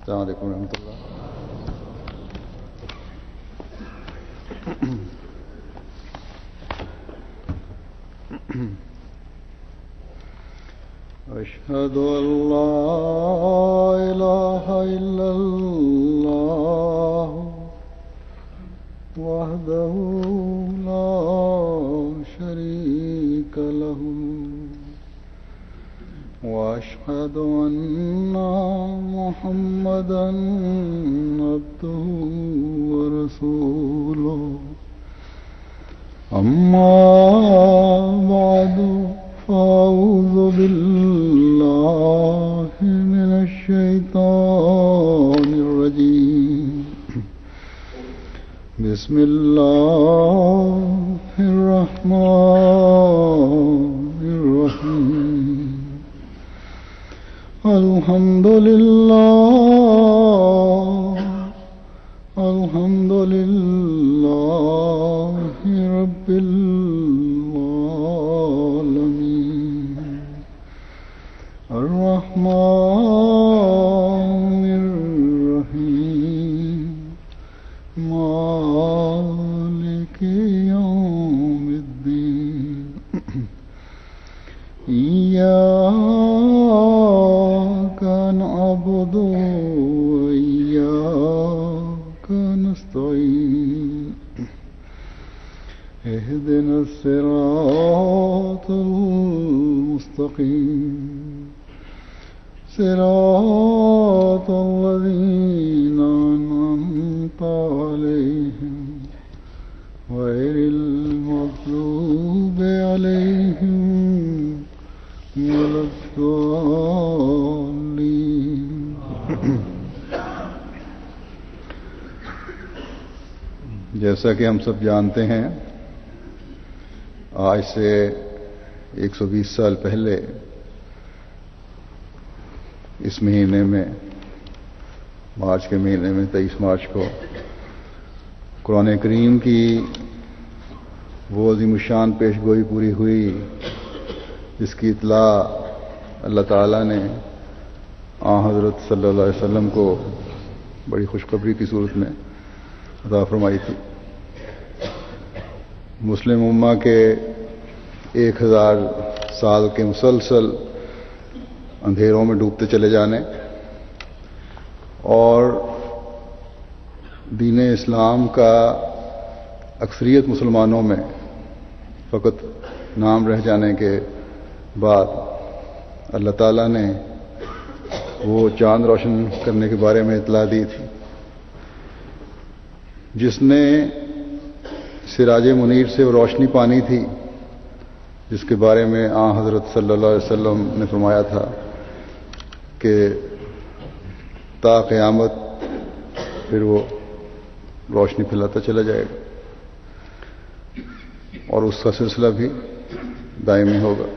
السلام علیکم ورحمۃ اللہ. أشهد أن لا إله إلا الله وحده لا شريك له وأشهد أن محمدا عبده ورسوله أما بعد فأعوذ بالله من الشيطان الرجيم. بسم الله الرحمن الرحيم. الحمد لله رب العالمين. الرحمن الرحيم. مالك يوم الدين. إياك نعبد وإياك نستعين. اهدنا الصراط المستقيم. صراط الذين أنعمت عليهم غير المغضوب عليهم ولا الضالين. جیسا کہ ہم سب جانتے ہیں، آج سے 120 سال پہلے اس مہینے میں، مارچ کے مہینے میں 23 مارچ کو قرآن کریم کی وہ عظیم الشان پیش گوئی پوری ہوئی جس کی اطلاع اللہ تعالیٰ نے حضرت صلی اللہ علیہ وسلم کو بڑی خوشخبری کی صورت میں عطا فرمائی تھی. مسلم امہ کے 1000 سال کے مسلسل اندھیروں میں ڈوبتے چلے جانے اور دین اسلام کا اکثریت مسلمانوں میں فقط نام رہ جانے کے بعد اللہ تعالیٰ نے وہ چاند روشن کرنے کے بارے میں اطلاع دی تھی جس نے سراج منیر سے وہ روشنی پانی تھی جس کے بارے میں حضرت صلی اللہ علیہ وسلم نے فرمایا تھا کہ تا قیامت پھر وہ روشنی پھیلاتا چلا جائے گا اور اس کا سلسلہ بھی دائمی ہوگا.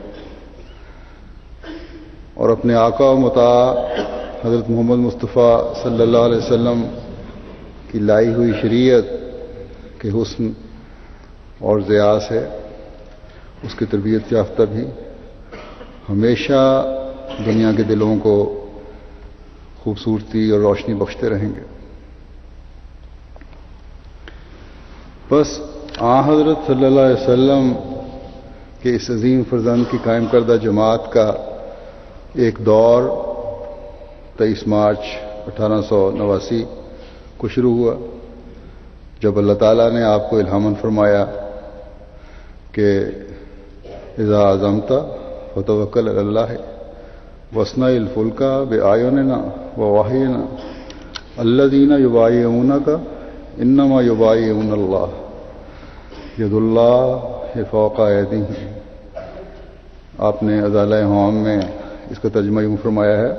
اور اپنے آقا و مطاع حضرت محمد مصطفیٰ صلی اللہ علیہ وسلم کی لائی ہوئی شریعت کے حسن اور ضیاء سے اس کی تربیت یافتہ بھی ہمیشہ دنیا کے دلوں کو خوبصورتی اور روشنی بخشتے رہیں گے. بس حضرت صلی اللہ علیہ وسلم کے اس عظیم فرزند کی قائم کردہ جماعت کا ایک دور 23 مارچ 1889 کو شروع ہوا جب اللہ تعالیٰ نے آپ کو الہاماً فرمایا کہ اذا عزمت فتوکل علی اللہ واصنع الفلک بأعیننا ووحینا الذین یبایعونک انما یبایعون اللہ ید اللہ فوق ایدیہم. آپ نے ازالہ ہام میں اس کا ترجمہ یوں فرمایا ہے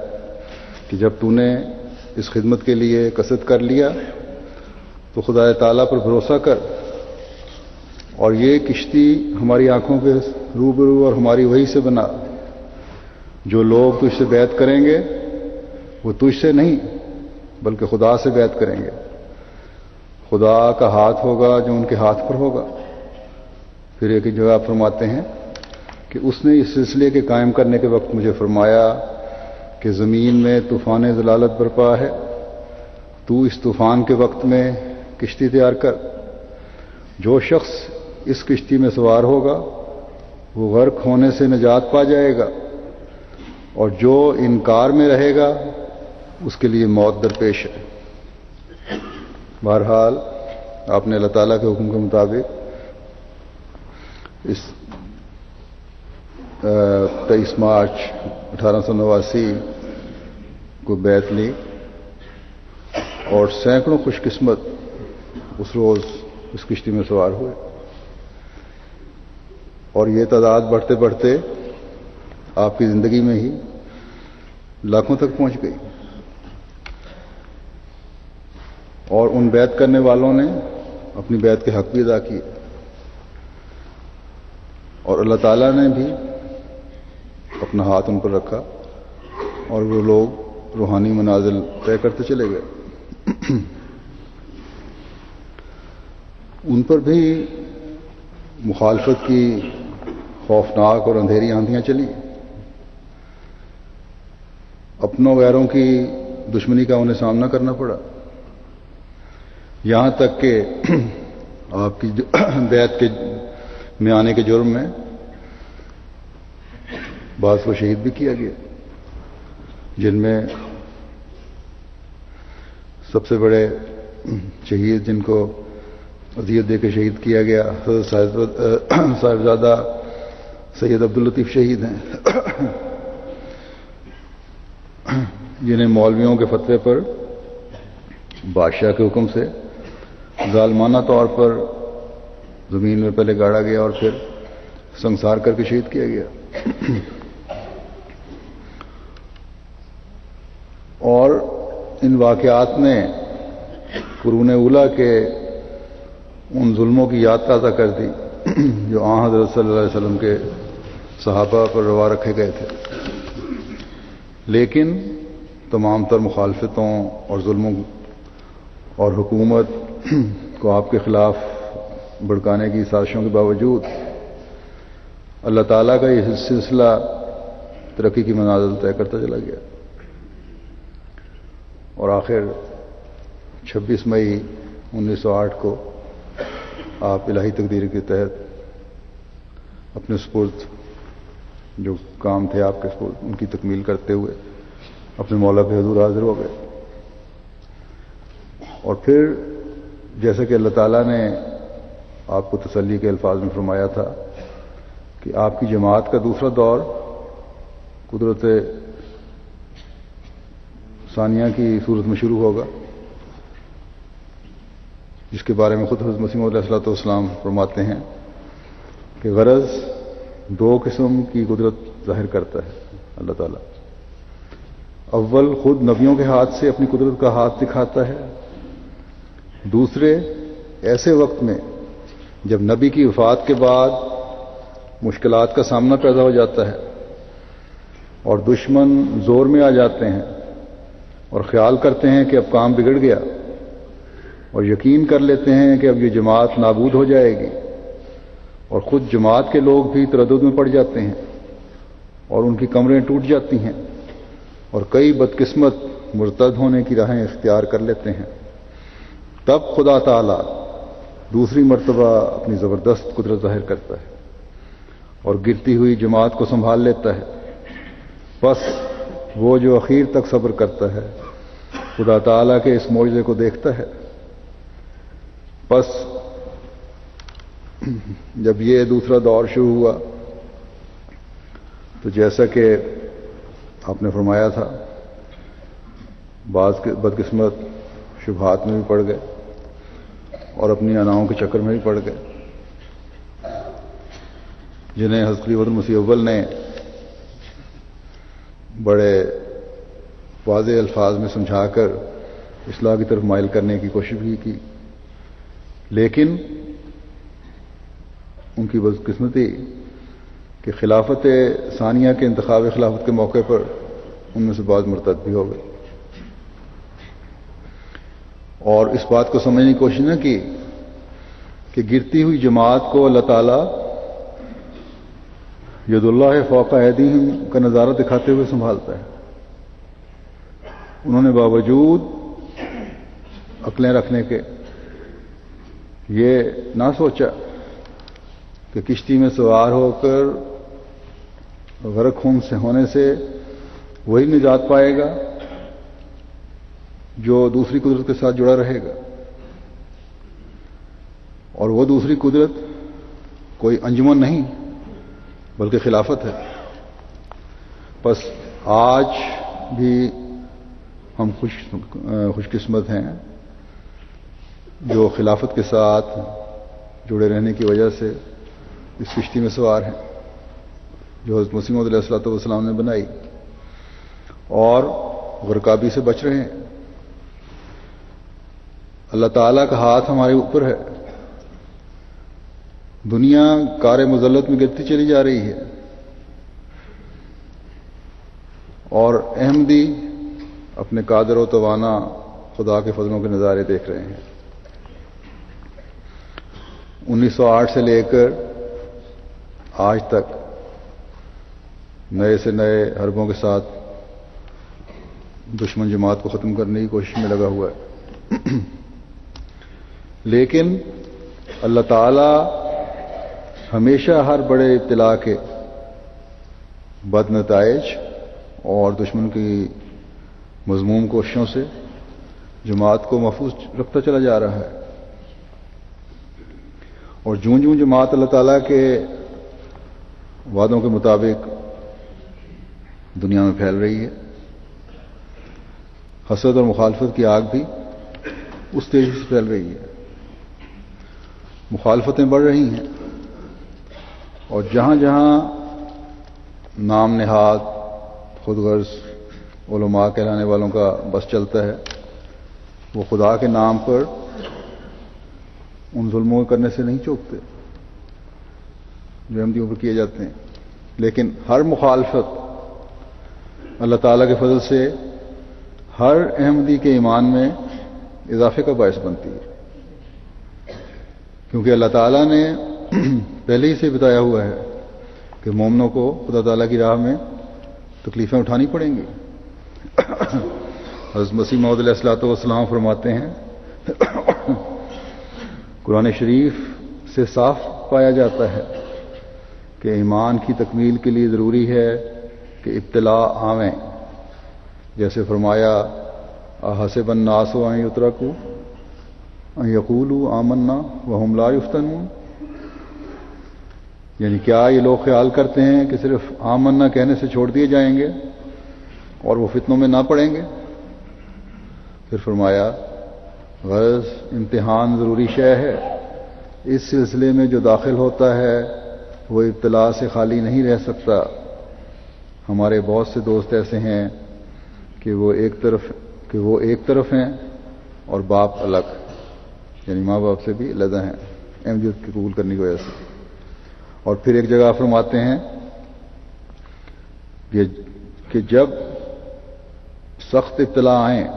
کہ جب تو نے اس خدمت کے لیے قصد کر لیا تو خدا تعالیٰ پر بھروسہ کر اور یہ کشتی ہماری آنکھوں کے روبرو اور ہماری وحی سے بنا. جو لوگ تجھ سے بیعت کریں گے وہ تجھ سے نہیں بلکہ خدا سے بیعت کریں گے. خدا کا ہاتھ ہوگا جو ان کے ہاتھ پر ہوگا. پھر ایک جگہ فرماتے ہیں کہ اس نے اس سلسلے کے قائم کرنے کے وقت مجھے فرمایا کہ زمین میں طوفان ضلالت برپا ہے تو اس طوفان کے وقت میں کشتی تیار کر، جو شخص اس کشتی میں سوار ہوگا وہ غرق ہونے سے نجات پا جائے گا، اور جو انکار میں رہے گا اس کے لیے موت درپیش ہے۔ بہرحال آپ نے اللہ تعالیٰ کے حکم کے مطابق اس 23 مارچ 1889 کو بیعت لی، اور سینکڑوں خوش قسمت اس روز اس کشتی میں سوار ہوئے، اور یہ تعداد بڑھتے بڑھتے آپ کی زندگی میں ہی لاکھوں تک پہنچ گئی، اور ان بیعت کرنے والوں نے اپنی بیعت کے حق بھی ادا کیے، اور اللہ تعالیٰ نے بھی اپنا ہاتھ ان پر رکھا، اور وہ لوگ روحانی منازل طے کرتے چلے گئے۔ ان پر بھی مخالفت کی خوفناک اور اندھیری آندھیاں چلی، اپنوں غیروں کی دشمنی کا انہیں سامنا کرنا پڑا، یہاں تک کہ آپ کی بیعت کے میں آنے کے جرم میں بعض کو شہید بھی کیا گیا، جن میں سب سے بڑے شہید جن کو اذیت دے کے شہید کیا گیا حضرت صاحبزادہ سید عبداللطیف شہید ہیں، جنہیں مولویوں کے فتوے پر بادشاہ کے حکم سے ظالمانہ طور پر زمین میں پہلے گاڑا گیا اور پھر سنسار کر کے شہید کیا گیا۔ اور ان واقعات نے قرون اولیٰ کے ان ظلموں کی یاد تازہ کر دی جو آن حضرت صلی اللہ علیہ وسلم کے صحابہ پر روا رکھے گئے تھے، لیکن تمام تر مخالفتوں اور ظلموں اور حکومت کو آپ کے خلاف بھڑکانے کی سازشوں کے باوجود اللہ تعالیٰ کا یہ سلسلہ ترقی کی منازل طے کرتا چلا گیا، اور آخر 26 مئی 1908 کو آپ الہی تقدیر کے تحت اپنے سپرد جو کام تھے آپ کے سپرد ان کی تکمیل کرتے ہوئے اپنے مولا کے حضور حاضر ہو گئے۔ اور پھر جیسا کہ اللہ تعالیٰ نے آپ کو تسلی کے الفاظ میں فرمایا تھا کہ آپ کی جماعت کا دوسرا دور قدرت ثانیہ کی صورت میں شروع ہوگا، جس کے بارے میں خود حضرت مسیح موعود علیہ الصلوۃ والسلام فرماتے ہیں کہ غرض دو قسم کی قدرت ظاہر کرتا ہے اللہ تعالیٰ، اول خود نبیوں کے ہاتھ سے اپنی قدرت کا ہاتھ دکھاتا ہے، دوسرے ایسے وقت میں جب نبی کی وفات کے بعد مشکلات کا سامنا پیدا ہو جاتا ہے اور دشمن زور میں آ جاتے ہیں اور خیال کرتے ہیں کہ اب کام بگڑ گیا، اور یقین کر لیتے ہیں کہ اب یہ جماعت نابود ہو جائے گی، اور خود جماعت کے لوگ بھی تردد میں پڑ جاتے ہیں اور ان کی کمریں ٹوٹ جاتی ہیں، اور کئی بدقسمت مرتد ہونے کی راہیں اختیار کر لیتے ہیں، تب خدا تعالی دوسری مرتبہ اپنی زبردست قدرت ظاہر کرتا ہے اور گرتی ہوئی جماعت کو سنبھال لیتا ہے۔ بس وہ جو اخیر تک صبر کرتا ہے خدا تعالیٰ کے اس معجزے کو دیکھتا ہے۔ بس جب یہ دوسرا دور شروع ہوا تو جیسا کہ آپ نے فرمایا تھا بعض بدقسمت شبہات میں بھی پڑ گئے اور اپنی اناؤں کے چکر میں بھی پڑ گئے، جنہیں حضرت خلیفۃ المسیح اول نے بڑے واضح الفاظ میں سمجھا کر اصلاح کی طرف مائل کرنے کی کوشش بھی کی، لیکن ان کی بدقسمتی کہ خلافت ثانیہ کے انتخاب خلافت کے موقع پر ان میں سے بعض مرتد بھی ہو گئے، اور اس بات کو سمجھنے کی کوشش نہ کی کہ گرتی ہوئی جماعت کو اللہ تعالیٰ ید اللہ فوق ایدیہم کا نظارہ دکھاتے ہوئے سنبھالتا ہے۔ انہوں نے باوجود عقلیں رکھنے کے، یہ نہ سوچا کہ کشتی میں سوار ہو کر غرق ہونے سے وہی نجات پائے گا جو دوسری قدرت کے ساتھ جڑا رہے گا، اور وہ دوسری قدرت کوئی انجمن نہیں بلکہ خلافت ہے۔ بس آج بھی ہم خوش قسمت ہیں جو خلافت کے ساتھ جڑے رہنے کی وجہ سے اس کشتی میں سوار ہیں جو حضرت مسیح موعود علیہ الصلوۃ والسلام نے بنائی، اور غرقابی سے بچ رہے ہیں۔ اللہ تعالیٰ کا ہاتھ ہمارے اوپر ہے۔ دنیا کار مذلت میں گرتی چلی جا رہی ہے، اور احمدی اپنے قادر و توانا خدا کے فضلوں کے نظارے دیکھ رہے ہیں۔ 1908 سے لے کر آج تک نئے سے نئے حربوں کے ساتھ دشمن جماعت کو ختم کرنے کی کوشش میں لگا ہوا ہے، لیکن اللہ تعالی ہمیشہ ہر بڑے ابتلا کے بد نتائج اور دشمن کی مذموم کوششوں سے جماعت کو محفوظ رکھتا چلا جا رہا ہے، اور جوں جوں جماعت اللہ تعالیٰ کے وعدوں کے مطابق دنیا میں پھیل رہی ہے، حسد اور مخالفت کی آگ بھی اس تیزی سے پھیل رہی ہے، مخالفتیں بڑھ رہی ہیں، اور جہاں جہاں نام نہاد خود غرض علماء کہلانے والوں کا بس چلتا ہے، وہ خدا کے نام پر ان ظلموں کرنے سے نہیں چوکتے جو احمدیوں پر کیے جاتے ہیں، لیکن ہر مخالفت اللہ تعالیٰ کے فضل سے ہر احمدی کے ایمان میں اضافے کا باعث بنتی ہے، کیونکہ اللہ تعالیٰ نے پہلے ہی سے بتایا ہوا ہے کہ مومنوں کو خدا تعالیٰ کی راہ میں تکلیفیں اٹھانی پڑیں گی۔ حضرت مسیح موعود علیہ الصلوۃ والسلام فرماتے ہیں، قرآن شریف سے صاف پایا جاتا ہے کہ ایمان کی تکمیل کے لیے ضروری ہے کہ ابتلا آویں، جیسے فرمایا احسب الناس ان یترکوا ان یقولوا آمنا وہم لا یفتنون، یعنی کیا یہ لوگ خیال کرتے ہیں کہ صرف آمنا کہنے سے چھوڑ دیے جائیں گے اور وہ فتنوں میں نہ پڑیں گے؟ پھر فرمایا غرض امتحان ضروری شے ہے، اس سلسلے میں جو داخل ہوتا ہے وہ ابتلا سے خالی نہیں رہ سکتا۔ ہمارے بہت سے دوست ایسے ہیں کہ وہ ایک طرف ہیں اور باپ الگ، یعنی ماں باپ سے بھی علیحدہ ہیں احمدیت کی قبول کرنے کی وجہ سے، اور پھر ایک جگہ فرماتے ہیں کہ جب سخت ابتلا آئیں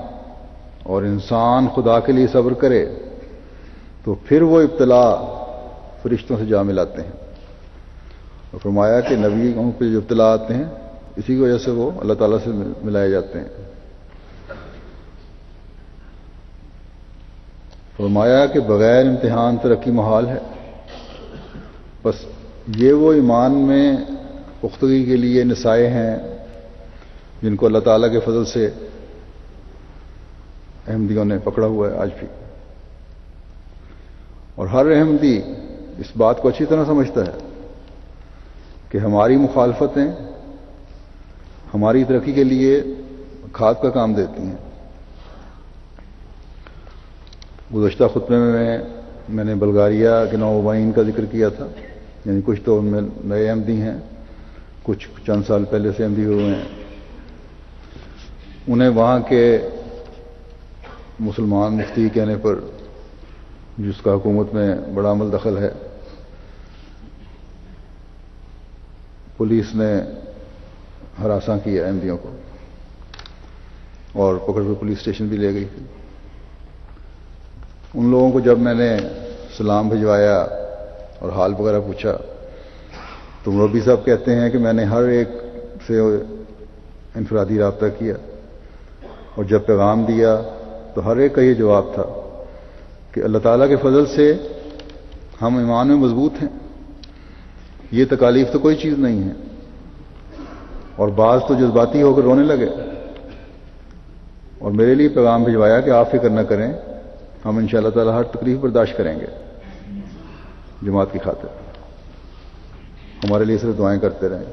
اور انسان خدا کے لیے صبر کرے تو پھر وہ ابتلا فرشتوں سے جا ملاتے ہیں، اور فرمایا کہ نبیوں پہ جو ابتلا آتے ہیں اسی کی وجہ سے وہ اللہ تعالیٰ سے ملائے جاتے ہیں۔ فرمایا کہ بغیر امتحان ترقی محال ہے۔ بس یہ وہ ایمان میں پختگی کے لیے نسائے ہیں جن کو اللہ تعالیٰ کے فضل سے احمدیوں نے پکڑا ہوا ہے آج بھی، اور ہر احمدی اس بات کو اچھی طرح سمجھتا ہے کہ ہماری مخالفتیں ہماری ترقی کے لیے کھاد کا کام دیتی ہیں۔ گزشتہ خطبے میں نے بلغاریہ کے نوآبائین کا ذکر کیا تھا، یعنی کچھ تو ان میں نئے احمدی ہیں، کچھ چند سال پہلے سے احمدی ہوئے ہیں۔ انہیں وہاں کے مسلمان مفتی کہنے پر، جس کا حکومت میں بڑا عمل دخل ہے، پولیس نے ہراساں کیا احمدیوں کو اور پکڑ کر پولیس اسٹیشن بھی لے گئی تھی۔ ان لوگوں کو جب میں نے سلام بھجوایا اور حال وغیرہ پوچھا تو مربی صاحب کہتے ہیں کہ میں نے ہر ایک سے انفرادی رابطہ کیا، اور جب پیغام دیا تو ہر ایک کا یہ جواب تھا کہ اللہ تعالیٰ کے فضل سے ہم ایمان میں مضبوط ہیں، یہ تکالیف تو کوئی چیز نہیں ہے. اور بعض تو جذباتی ہو کر رونے لگے اور میرے لیے پیغام بھجوایا کہ آپ فکر نہ کریں، ہم ان شاء اللہ تعالیٰ ہر تکلیف برداشت کریں گے جماعت کی خاطر، ہمارے لیے صرف دعائیں کرتے رہیں.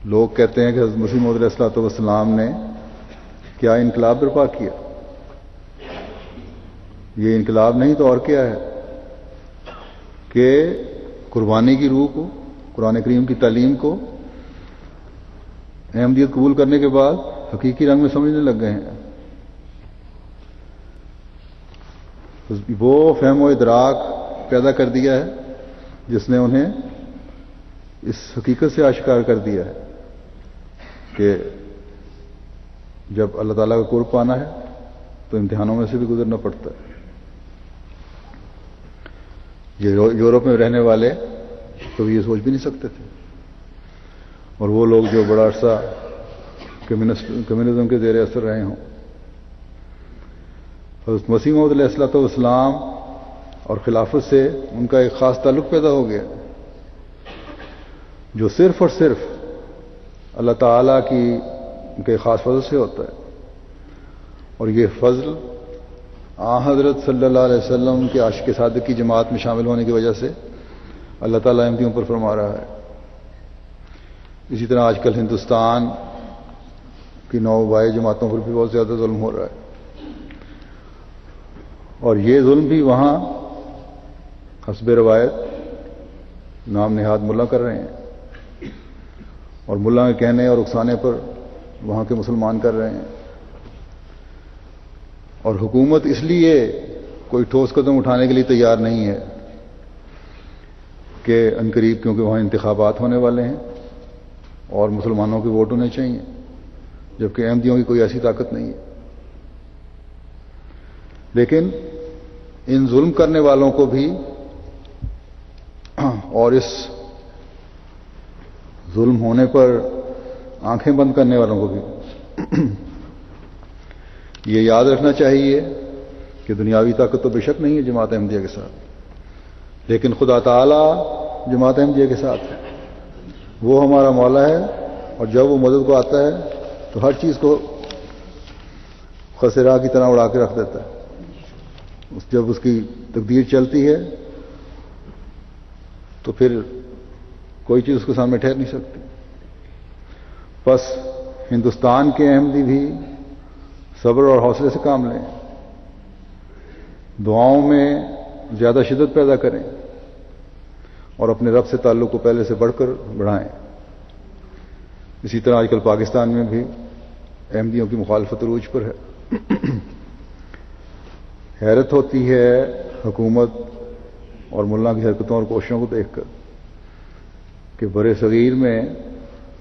لوگ کہتے ہیں کہ حضرت مسیح موعود علیہ الصلوۃ والسلام نے کیا انقلاب برپا کیا؟ یہ انقلاب نہیں تو اور کیا ہے کہ قربانی کی روح کو، قرآن کریم کی تعلیم کو احمدیت قبول کرنے کے بعد حقیقی رنگ میں سمجھنے لگ گئے ہیں. وہ فہم و ادراک پیدا کر دیا ہے جس نے انہیں اس حقیقت سے آشکار کر دیا ہے کہ جب اللہ تعالیٰ کا قرب پانا ہے تو امتحانوں میں سے بھی گزرنا پڑتا ہے. یہ یورپ میں رہنے والے کبھی یہ سوچ بھی نہیں سکتے تھے، اور وہ لوگ جو بڑا عرصہ کمیونزم کے زیر اثر رہے ہوں. حضرت مسیح موعود علیہ الصلوۃ والسلام اور خلافت سے ان کا ایک خاص تعلق پیدا ہو گیا جو صرف اور صرف اللہ تعالیٰ کی ان کے خاص فضل سے ہوتا ہے. اور یہ فضل حضرت صلی اللہ علیہ وسلم کے عاشق صادق کی جماعت میں شامل ہونے کی وجہ سے اللہ تعالیٰ احمدیوں پر فرما رہا ہے. اسی طرح آج کل ہندوستان کی نوبائی جماعتوں پر بھی بہت زیادہ ظلم ہو رہا ہے، اور یہ ظلم بھی وہاں حسب روایت نام نہاد ملا کر رہے ہیں، اور ملا کے کہنے اور اکسانے پر وہاں کے مسلمان کر رہے ہیں. اور حکومت اس لیے کوئی ٹھوس قدم اٹھانے کے لیے تیار نہیں ہے کہ عنقریب، کیونکہ وہاں انتخابات ہونے والے ہیں اور مسلمانوں کے ووٹ ہونے چاہیے، جبکہ احمدیوں کی کوئی ایسی طاقت نہیں ہے. لیکن ان ظلم کرنے والوں کو بھی اور اس ظلم ہونے پر آنکھیں بند کرنے والوں کو بھی یہ یاد رکھنا چاہیے کہ دنیاوی طاقت تو بے شک نہیں ہے جماعت احمدیہ کے ساتھ، لیکن خدا تعالی جماعت احمدیہ کے ساتھ ہے. وہ ہمارا مولا ہے، اور جب وہ مدد کو آتا ہے تو ہر چیز کو خسرا کی طرح اڑا کے رکھ دیتا ہے. جب اس کی تقدیر چلتی ہے تو پھر کوئی چیز اس کے سامنے ٹھہر نہیں سکتی. بس ہندوستان کے احمدی بھی صبر اور حوصلے سے کام لیں، دعاؤں میں زیادہ شدت پیدا کریں اور اپنے رب سے تعلق کو پہلے سے بڑھ کر بڑھائیں. اسی طرح آج کل پاکستان میں بھی احمدیوں کی مخالفت عروج پر ہے. حیرت ہوتی ہے حکومت اور ملا کی حرکتوں اور کوششوں کو دیکھ کر کہ برے صغیر میں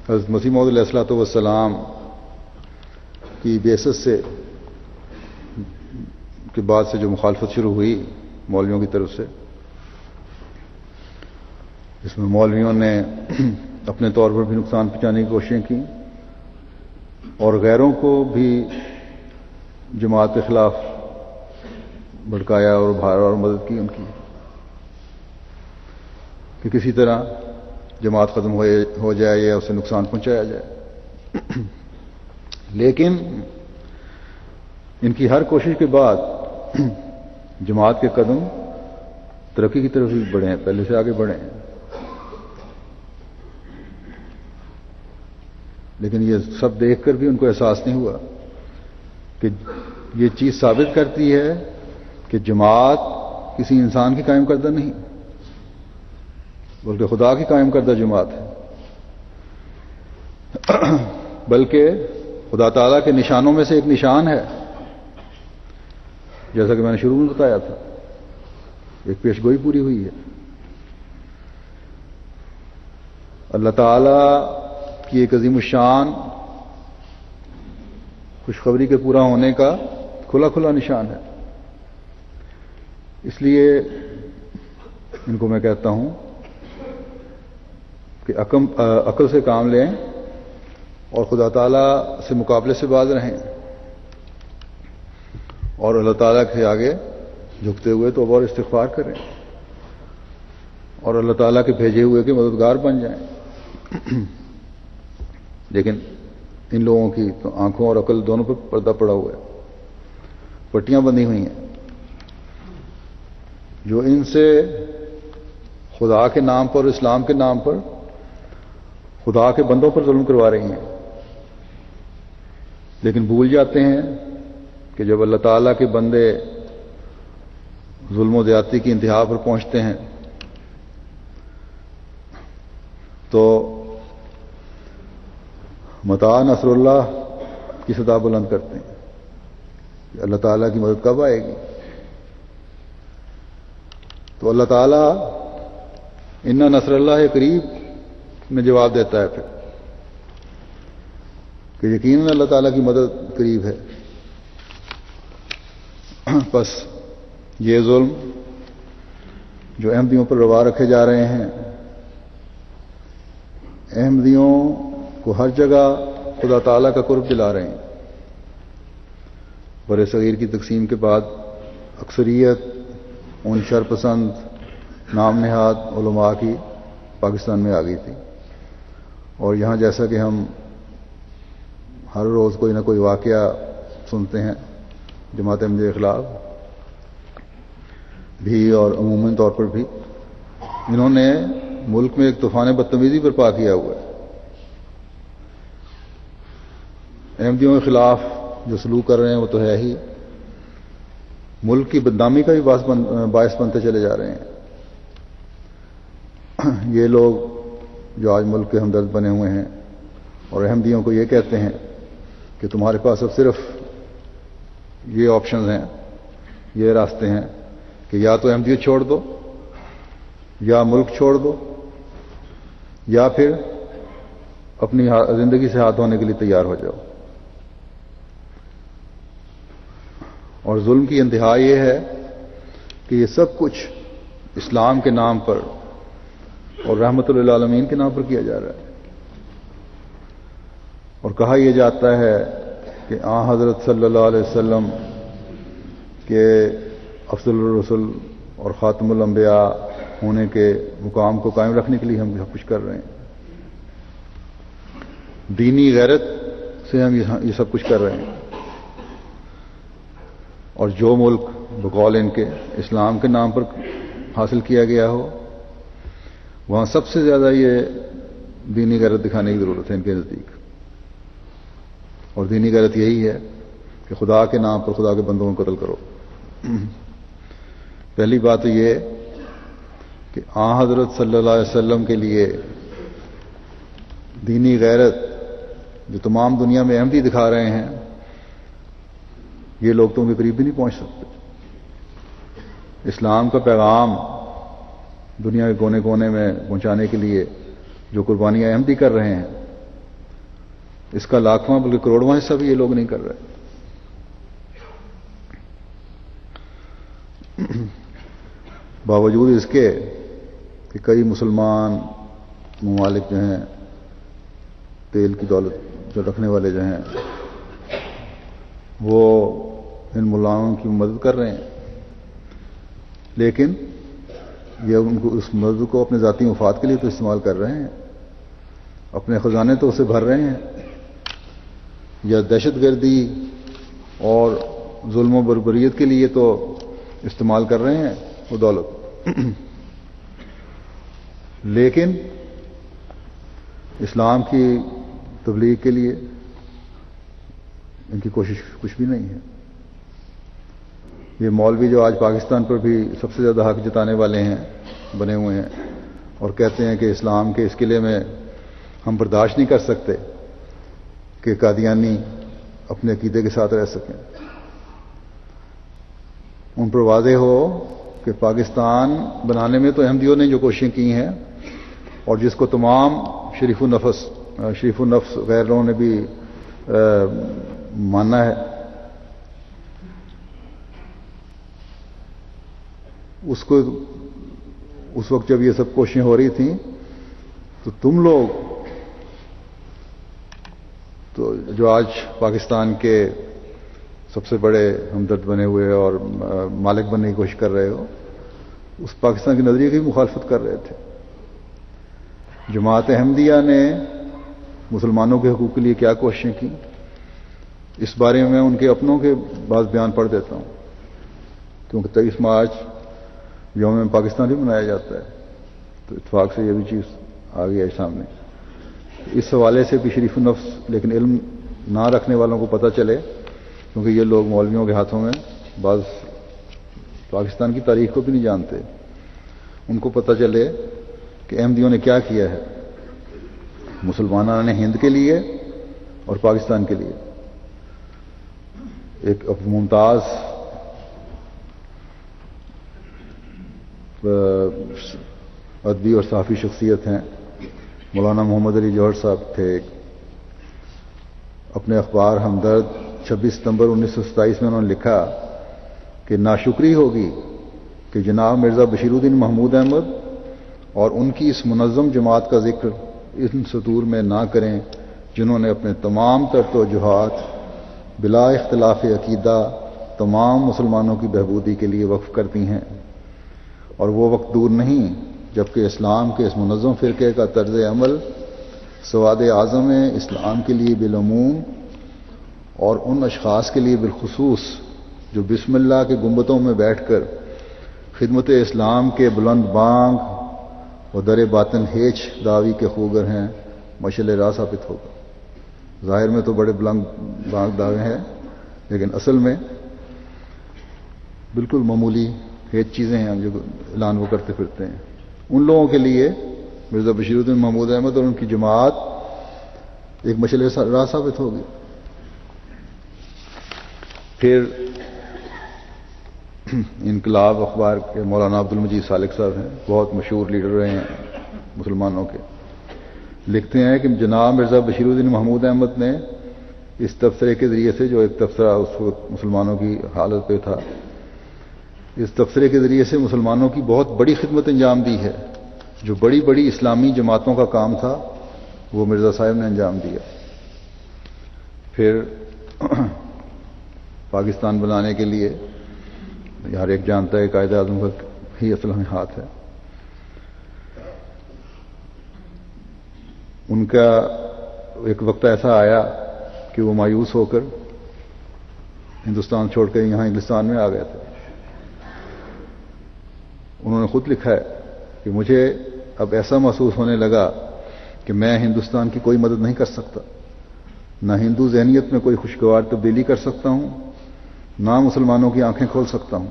حضرت مسیح موعود علیہ الصلوۃ والسلام کی بعثت سے کے بعد سے جو مخالفت شروع ہوئی مولویوں کی طرف سے، اس میں مولویوں نے اپنے طور پر بھی نقصان پہنچانے کی کوششیں کی اور غیروں کو بھی جماعت کے خلاف بھڑکایا اور ابھارا اور مدد کی ان کی کہ کسی طرح جماعت ختم ہو جائے یا اسے نقصان پہنچایا جائے. لیکن ان کی ہر کوشش کے بعد جماعت کے قدم ترقی کی طرف بھی بڑھے ہیں، پہلے سے آگے بڑھے ہیں. لیکن یہ سب دیکھ کر بھی ان کو احساس نہیں ہوا کہ یہ چیز ثابت کرتی ہے کہ جماعت کسی انسان کی قائم کردہ نہیں بلکہ خدا کی قائم کردہ جماعت ہے، بلکہ خدا تعالیٰ کے نشانوں میں سے ایک نشان ہے، جیسا کہ میں نے شروع میں بتایا تھا. ایک پیش گوئی پوری ہوئی ہے. اللہ تعالیٰ کی ایک عظیم الشان خوشخبری کے پورا ہونے کا کھلا کھلا نشان ہے. اس لیے ان کو میں کہتا ہوں کہ عقل سے کام لیں اور خدا تعالیٰ سے مقابلے سے باز رہیں. اور اللہ تعالیٰ کے آگے جھکتے ہوئے تو اور استغفار کریں اور اللہ تعالیٰ کے بھیجے ہوئے کے مددگار بن جائیں. لیکن ان لوگوں کی تو آنکھوں اور عقل دونوں پر پردہ پڑا ہوا ہے, پٹیاں بندھی ہوئی ہیں, جو ان سے خدا کے نام پر, اسلام کے نام پر خدا کے بندوں پر ظلم کروا رہی ہیں. لیکن بھول جاتے ہیں کہ جب اللہ تعالیٰ کے بندے ظلم و زیادتی کی انتہا پر پہنچتے ہیں تو متاع نصر اللہ کی صدا بلند کرتے ہیں کہ اللہ تعالیٰ کی مدد کب آئے گی. تو اللہ تعالیٰ اِنَّ نصر اللہ قریب میں جواب دیتا ہے پھر کہ یقیناً اللہ تعالیٰ کی مدد قریب ہے. بس یہ ظلم جو احمدیوں پر روا رکھے جا رہے ہیں, احمدیوں کو ہر جگہ خدا تعالیٰ کا قرب دلا رہے ہیں. بر صغیر کی تقسیم کے بعد اکثریت ان شرپسند نام نہاد علماء کی پاکستان میں آ گئی تھی, اور یہاں جیسا کہ ہم ہر روز کوئی نہ کوئی واقعہ سنتے ہیں جماعت احمدیہ کے خلاف بھی اور عموماً طور پر بھی, انہوں نے ملک میں ایک طوفان بدتمیزی برپا کیا ہوا ہے. احمدیوں کے خلاف جو سلوک کر رہے ہیں وہ تو ہے ہی, ملک کی بدنامی کا بھی باعث بنتے چلے جا رہے ہیں. یہ لوگ جو آج ملک کے ہمدرد بنے ہوئے ہیں اور احمدیوں کو یہ کہتے ہیں کہ تمہارے پاس اب صرف یہ آپشنز ہیں, یہ راستے ہیں کہ یا تو احمدیت چھوڑ دو, یا ملک چھوڑ دو, یا پھر اپنی زندگی سے ہاتھ دھونے کے لیے تیار ہو جاؤ. اور ظلم کی انتہا یہ ہے کہ یہ سب کچھ اسلام کے نام پر اور رحمت للعالمین کے نام پر کیا جا رہا ہے. اور کہا یہ جاتا ہے کہ حضرت صلی اللہ علیہ وسلم کے افضل الرسل اور خاتم الانبیاء ہونے کے مقام کو قائم رکھنے کے لیے ہم سب کچھ کر رہے ہیں. دینی غیرت سے ہم یہ سب کچھ کر رہے ہیں. اور جو ملک بقول ان کے اسلام کے نام پر حاصل کیا گیا ہو, وہاں سب سے زیادہ یہ دینی غیرت دکھانے کی ضرورت ہے ان کے نزدیک. اور دینی غیرت یہی ہے کہ خدا کے نام پر خدا کے بندوں کو قتل کرو. پہلی بات تو یہ کہ حضرت صلی اللہ علیہ وسلم کے لیے دینی غیرت جو تمام دنیا میں احمدی دکھا رہے ہیں, یہ لوگ تو ان کے قریب بھی نہیں پہنچ سکتے. اسلام کا پیغام دنیا کے کونے کونے میں پہنچانے کے لیے جو قربانیاں احمدی کر رہے ہیں, اس کا لاکھواں بلکہ کروڑواں حصہ بھی یہ لوگ نہیں کر رہے. باوجود اس کے کہ کئی مسلمان ممالک جو ہیں تیل کی دولت جو رکھنے والے جو ہیں وہ ان ملاؤں کی مدد کر رہے ہیں, لیکن یہ ان کو اس مدد کو اپنے ذاتی مفاد کے لیے تو استعمال کر رہے ہیں, اپنے خزانے تو اسے بھر رہے ہیں, یا دہشت گردی اور ظلم و بربریت کے لیے تو استعمال کر رہے ہیں وہ دولت. لیکن اسلام کی تبلیغ کے لیے ان کی کوشش کچھ بھی نہیں ہے. یہ مولوی جو آج پاکستان پر بھی سب سے زیادہ حق جتانے والے ہیں بنے ہوئے ہیں اور کہتے ہیں کہ اسلام کے اس قلعے میں ہم برداشت نہیں کر سکتے کہ قادیانی اپنے عقیدے کے ساتھ رہ سکیں. ان پر واضح ہو کہ پاکستان بنانے میں تو احمدیوں نے جو کوششیں کی ہیں اور جس کو تمام شریف النفس غیر لوگوں نے بھی ماننا ہے, اس کو اس وقت جب یہ سب کوششیں ہو رہی تھیں تو تم لوگ تو جو آج پاکستان کے سب سے بڑے ہمدرد بنے ہوئے اور مالک بننے کی کوشش کر رہے ہو، اس پاکستان کے نظریے کی مخالفت کر رہے تھے۔ جماعت احمدیہ نے مسلمانوں کے حقوق کے لیے کیا کوششیں کی، اس بارے میں ان کے اپنوں کے بعض بیان پڑھ دیتا ہوں، کیونکہ 23 مارچ یوم پاکستان بھی منایا جاتا ہے، تو اتفاق سے یہ بھی چیز آ گئی ہے سامنے۔ اس حوالے سے بھی شریف النفس لیکن علم نہ رکھنے والوں کو پتہ چلے، کیونکہ یہ لوگ مولویوں کے ہاتھوں میں بعض پاکستان کی تاریخ کو بھی نہیں جانتے، ان کو پتہ چلے کہ احمدیوں نے کیا کیا ہے مسلمانوں نے ہند کے لیے اور پاکستان کے لیے۔ ایک ممتاز ادبی اور صحافی شخصیت ہیں مولانا محمد علی جوہر صاحب تھے، اپنے اخبار ہمدرد 26 ستمبر 1927 میں انہوں نے لکھا کہ ناشکری ہوگی کہ جناب مرزا بشیر الدین محمود احمد اور ان کی اس منظم جماعت کا ذکر ان سطور میں نہ کریں جنہوں نے اپنے تمام تر توجہات بلا اختلاف عقیدہ تمام مسلمانوں کی بہبودی کے لیے وقف کرتی ہیں، اور وہ وقت دور نہیں جبکہ اسلام کے اس منظم فرقے کا طرز عمل سواد اعظم اسلام کے لیے بالعموم اور ان اشخاص کے لیے بالخصوص جو بسم اللہ کے گنبدوں میں بیٹھ کر خدمت اسلام کے بلند بانگ و در باطن ہیچ دعوی کے خوگر ہیں مشعل راہ ثابت ہوگا۔ ظاہر میں تو بڑے بلند بانگ دعوے ہیں، لیکن اصل میں بالکل معمولی ہیچ چیزیں ہیں جو اعلان وہ کرتے پھرتے ہیں۔ ان لوگوں کے لیے مرزا بشیر الدین محمود احمد اور ان کی جماعت ایک مشعل راہ ثابت ہوگی۔ پھر انقلاب اخبار کے مولانا عبد المجید سالک صاحب ہیں، بہت مشہور لیڈر رہے ہیں مسلمانوں کے، لکھتے ہیں کہ جناب مرزا بشیر الدین محمود احمد نے اس تبصرے کے ذریعے سے، جو ایک تبصرہ اس وقت مسلمانوں کی حالت پہ تھا، اس تبصرے کے ذریعے سے مسلمانوں کی بہت بڑی خدمت انجام دی ہے۔ جو بڑی بڑی اسلامی جماعتوں کا کام تھا وہ مرزا صاحب نے انجام دیا۔ پھر پاکستان بنانے کے لیے ہر ایک جانتا ہے قائد اعظم کا ہی اصل میں ہاتھ ہے۔ ان کا ایک وقت ایسا آیا کہ وہ مایوس ہو کر ہندوستان چھوڑ کر یہاں انگلستان میں آ گئے تھے۔ انہوں نے خود لکھا ہے کہ مجھے اب ایسا محسوس ہونے لگا کہ میں ہندوستان کی کوئی مدد نہیں کر سکتا، نہ ہندو ذہنیت میں کوئی خوشگوار تبدیلی کر سکتا ہوں، نہ مسلمانوں کی آنکھیں کھول سکتا ہوں۔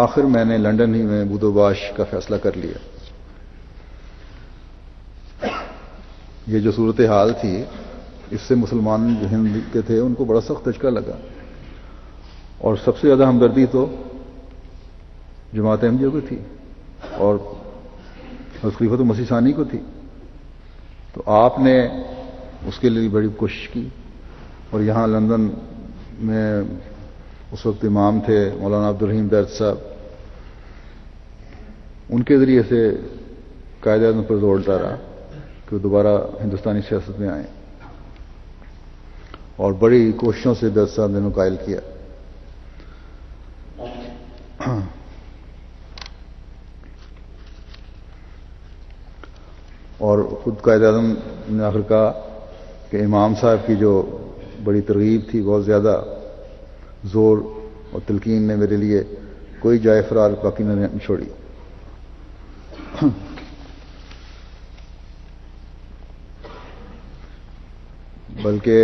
آخر میں نے لندن ہی میں بود و باش کا فیصلہ کر لیا۔ یہ جو صورتحال تھی اس سے مسلمان جو ہند کے تھے ان کو بڑا سخت دھچکا لگا، اور سب سے زیادہ ہمدردی تو جماعت احمدیہ کو تھی اور خلیفۃ المسیح ثانی کو تھی۔ تو آپ نے اس کے لیے بڑی کوشش کی، اور یہاں لندن میں اس وقت امام تھے مولانا عبدالرحیم درد صاحب، ان کے ذریعے سے قائد اعظم پر زور ڈالا کہ وہ دوبارہ ہندوستانی سیاست میں آئیں، اور بڑی کوششوں سے درد صاحب نے انہیں قائل کیا۔ اور خود قائد اعظم نے آخر کہا کہ امام صاحب کی جو بڑی ترغیب تھی، بہت زیادہ زور اور تلقین نے میرے لیے کوئی جائے فرار باقی نہ چھوڑی۔ بلکہ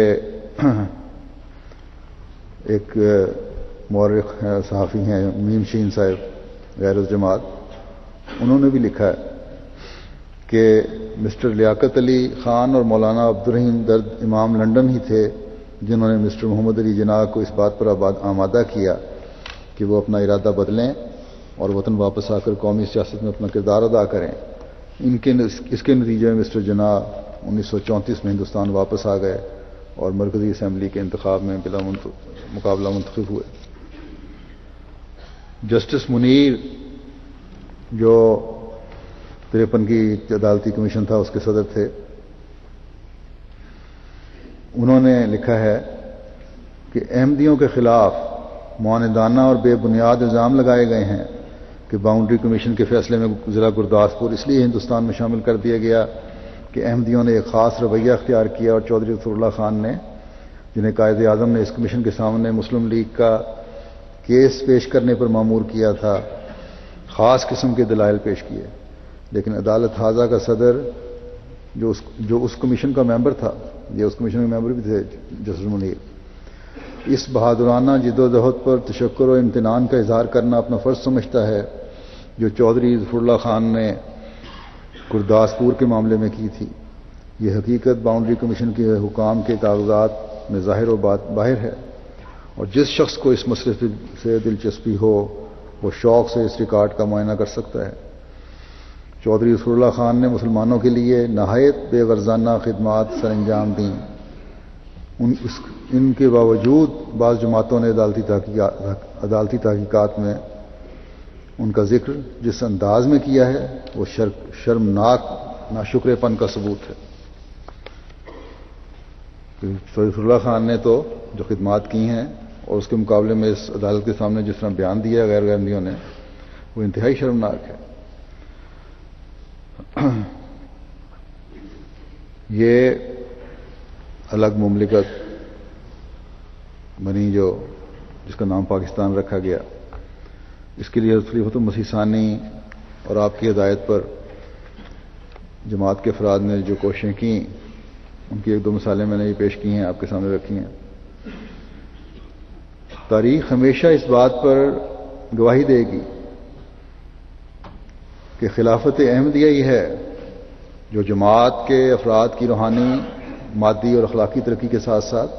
ایک مورخ صحافی ہیں میم شین صاحب غیر الجماعت، انہوں نے بھی لکھا ہے کہ مسٹر لیاقت علی خان اور مولانا عبدالرحیم درد امام لنڈن ہی تھے جنہوں نے مسٹر محمد علی جناح کو اس بات پر آمادہ کیا کہ وہ اپنا ارادہ بدلیں اور وطن واپس آ کر قومی سیاست میں اپنا کردار ادا کریں۔ اس کے نتیجے میں مسٹر جناح 1934 میں ہندوستان واپس آ گئے اور مرکزی اسمبلی کے انتخاب میں بلا مقابلہ منتخب ہوئے۔ جسٹس منیر جو 53 کی عدالتی کمیشن تھا اس کے صدر تھے، انہوں نے لکھا ہے کہ احمدیوں کے خلاف معاندانہ اور بے بنیاد الزام لگائے گئے ہیں کہ باؤنڈری کمیشن کے فیصلے میں ضلع گرداسپور اس لیے ہندوستان میں شامل کر دیا گیا کہ احمدیوں نے ایک خاص رویہ اختیار کیا اور چودھری ظفر اللہ خان نے، جنہیں قائد اعظم نے اس کمیشن کے سامنے مسلم لیگ کا کیس پیش کرنے پر مامور کیا تھا، خاص قسم کے دلائل پیش کیے، لیکن عدالت حاضہ کا صدر جو اس کمیشن کا ممبر تھا، یہ اس کمیشن کے ممبر بھی تھے جسٹس منیر، اس بہادرانہ جدوجہد پر تشکر و امتنان کا اظہار کرنا اپنا فرض سمجھتا ہے جو چودھری ظفر اللہ خان نے گرداسپور کے معاملے میں کی تھی۔ یہ حقیقت باؤنڈری کمیشن کے حکام کے کاغذات میں ظاہر و باہر ہے، اور جس شخص کو اس مسئلے سے دلچسپی ہو وہ شوق سے اس ریکارڈ کا معائنہ کر سکتا ہے۔ چودھری ظفر اللہ خان نے مسلمانوں کے لیے نہایت بے غرضانہ خدمات سر انجام دیں، ان کے باوجود بعض جماعتوں نے عدالتی تحقیقات میں ان کا ذکر جس انداز میں کیا ہے وہ شرمناک ناشکرے پن کا ثبوت ہے۔ ظفر اللہ خان نے تو جو خدمات کی ہیں اور اس کے مقابلے میں اس عدالت کے سامنے جس طرح بیان دیا غیر احمدیوں نے، وہ انتہائی شرمناک ہے۔ یہ الگ مملکت بنی جو جس کا نام پاکستان رکھا گیا، اس کے لیے خلیفۃ المسیح ثانی اور آپ کی ہدایت پر جماعت کے افراد نے جو کوششیں کیں، ان کی ایک دو مثالیں میں نے یہ پیش کی ہیں، آپ کے سامنے رکھی ہیں۔ تاریخ ہمیشہ اس بات پر گواہی دے گی کہ خلافت احمدیہ ہی ہے جو جماعت کے افراد کی روحانی، مادی اور اخلاقی ترقی کے ساتھ ساتھ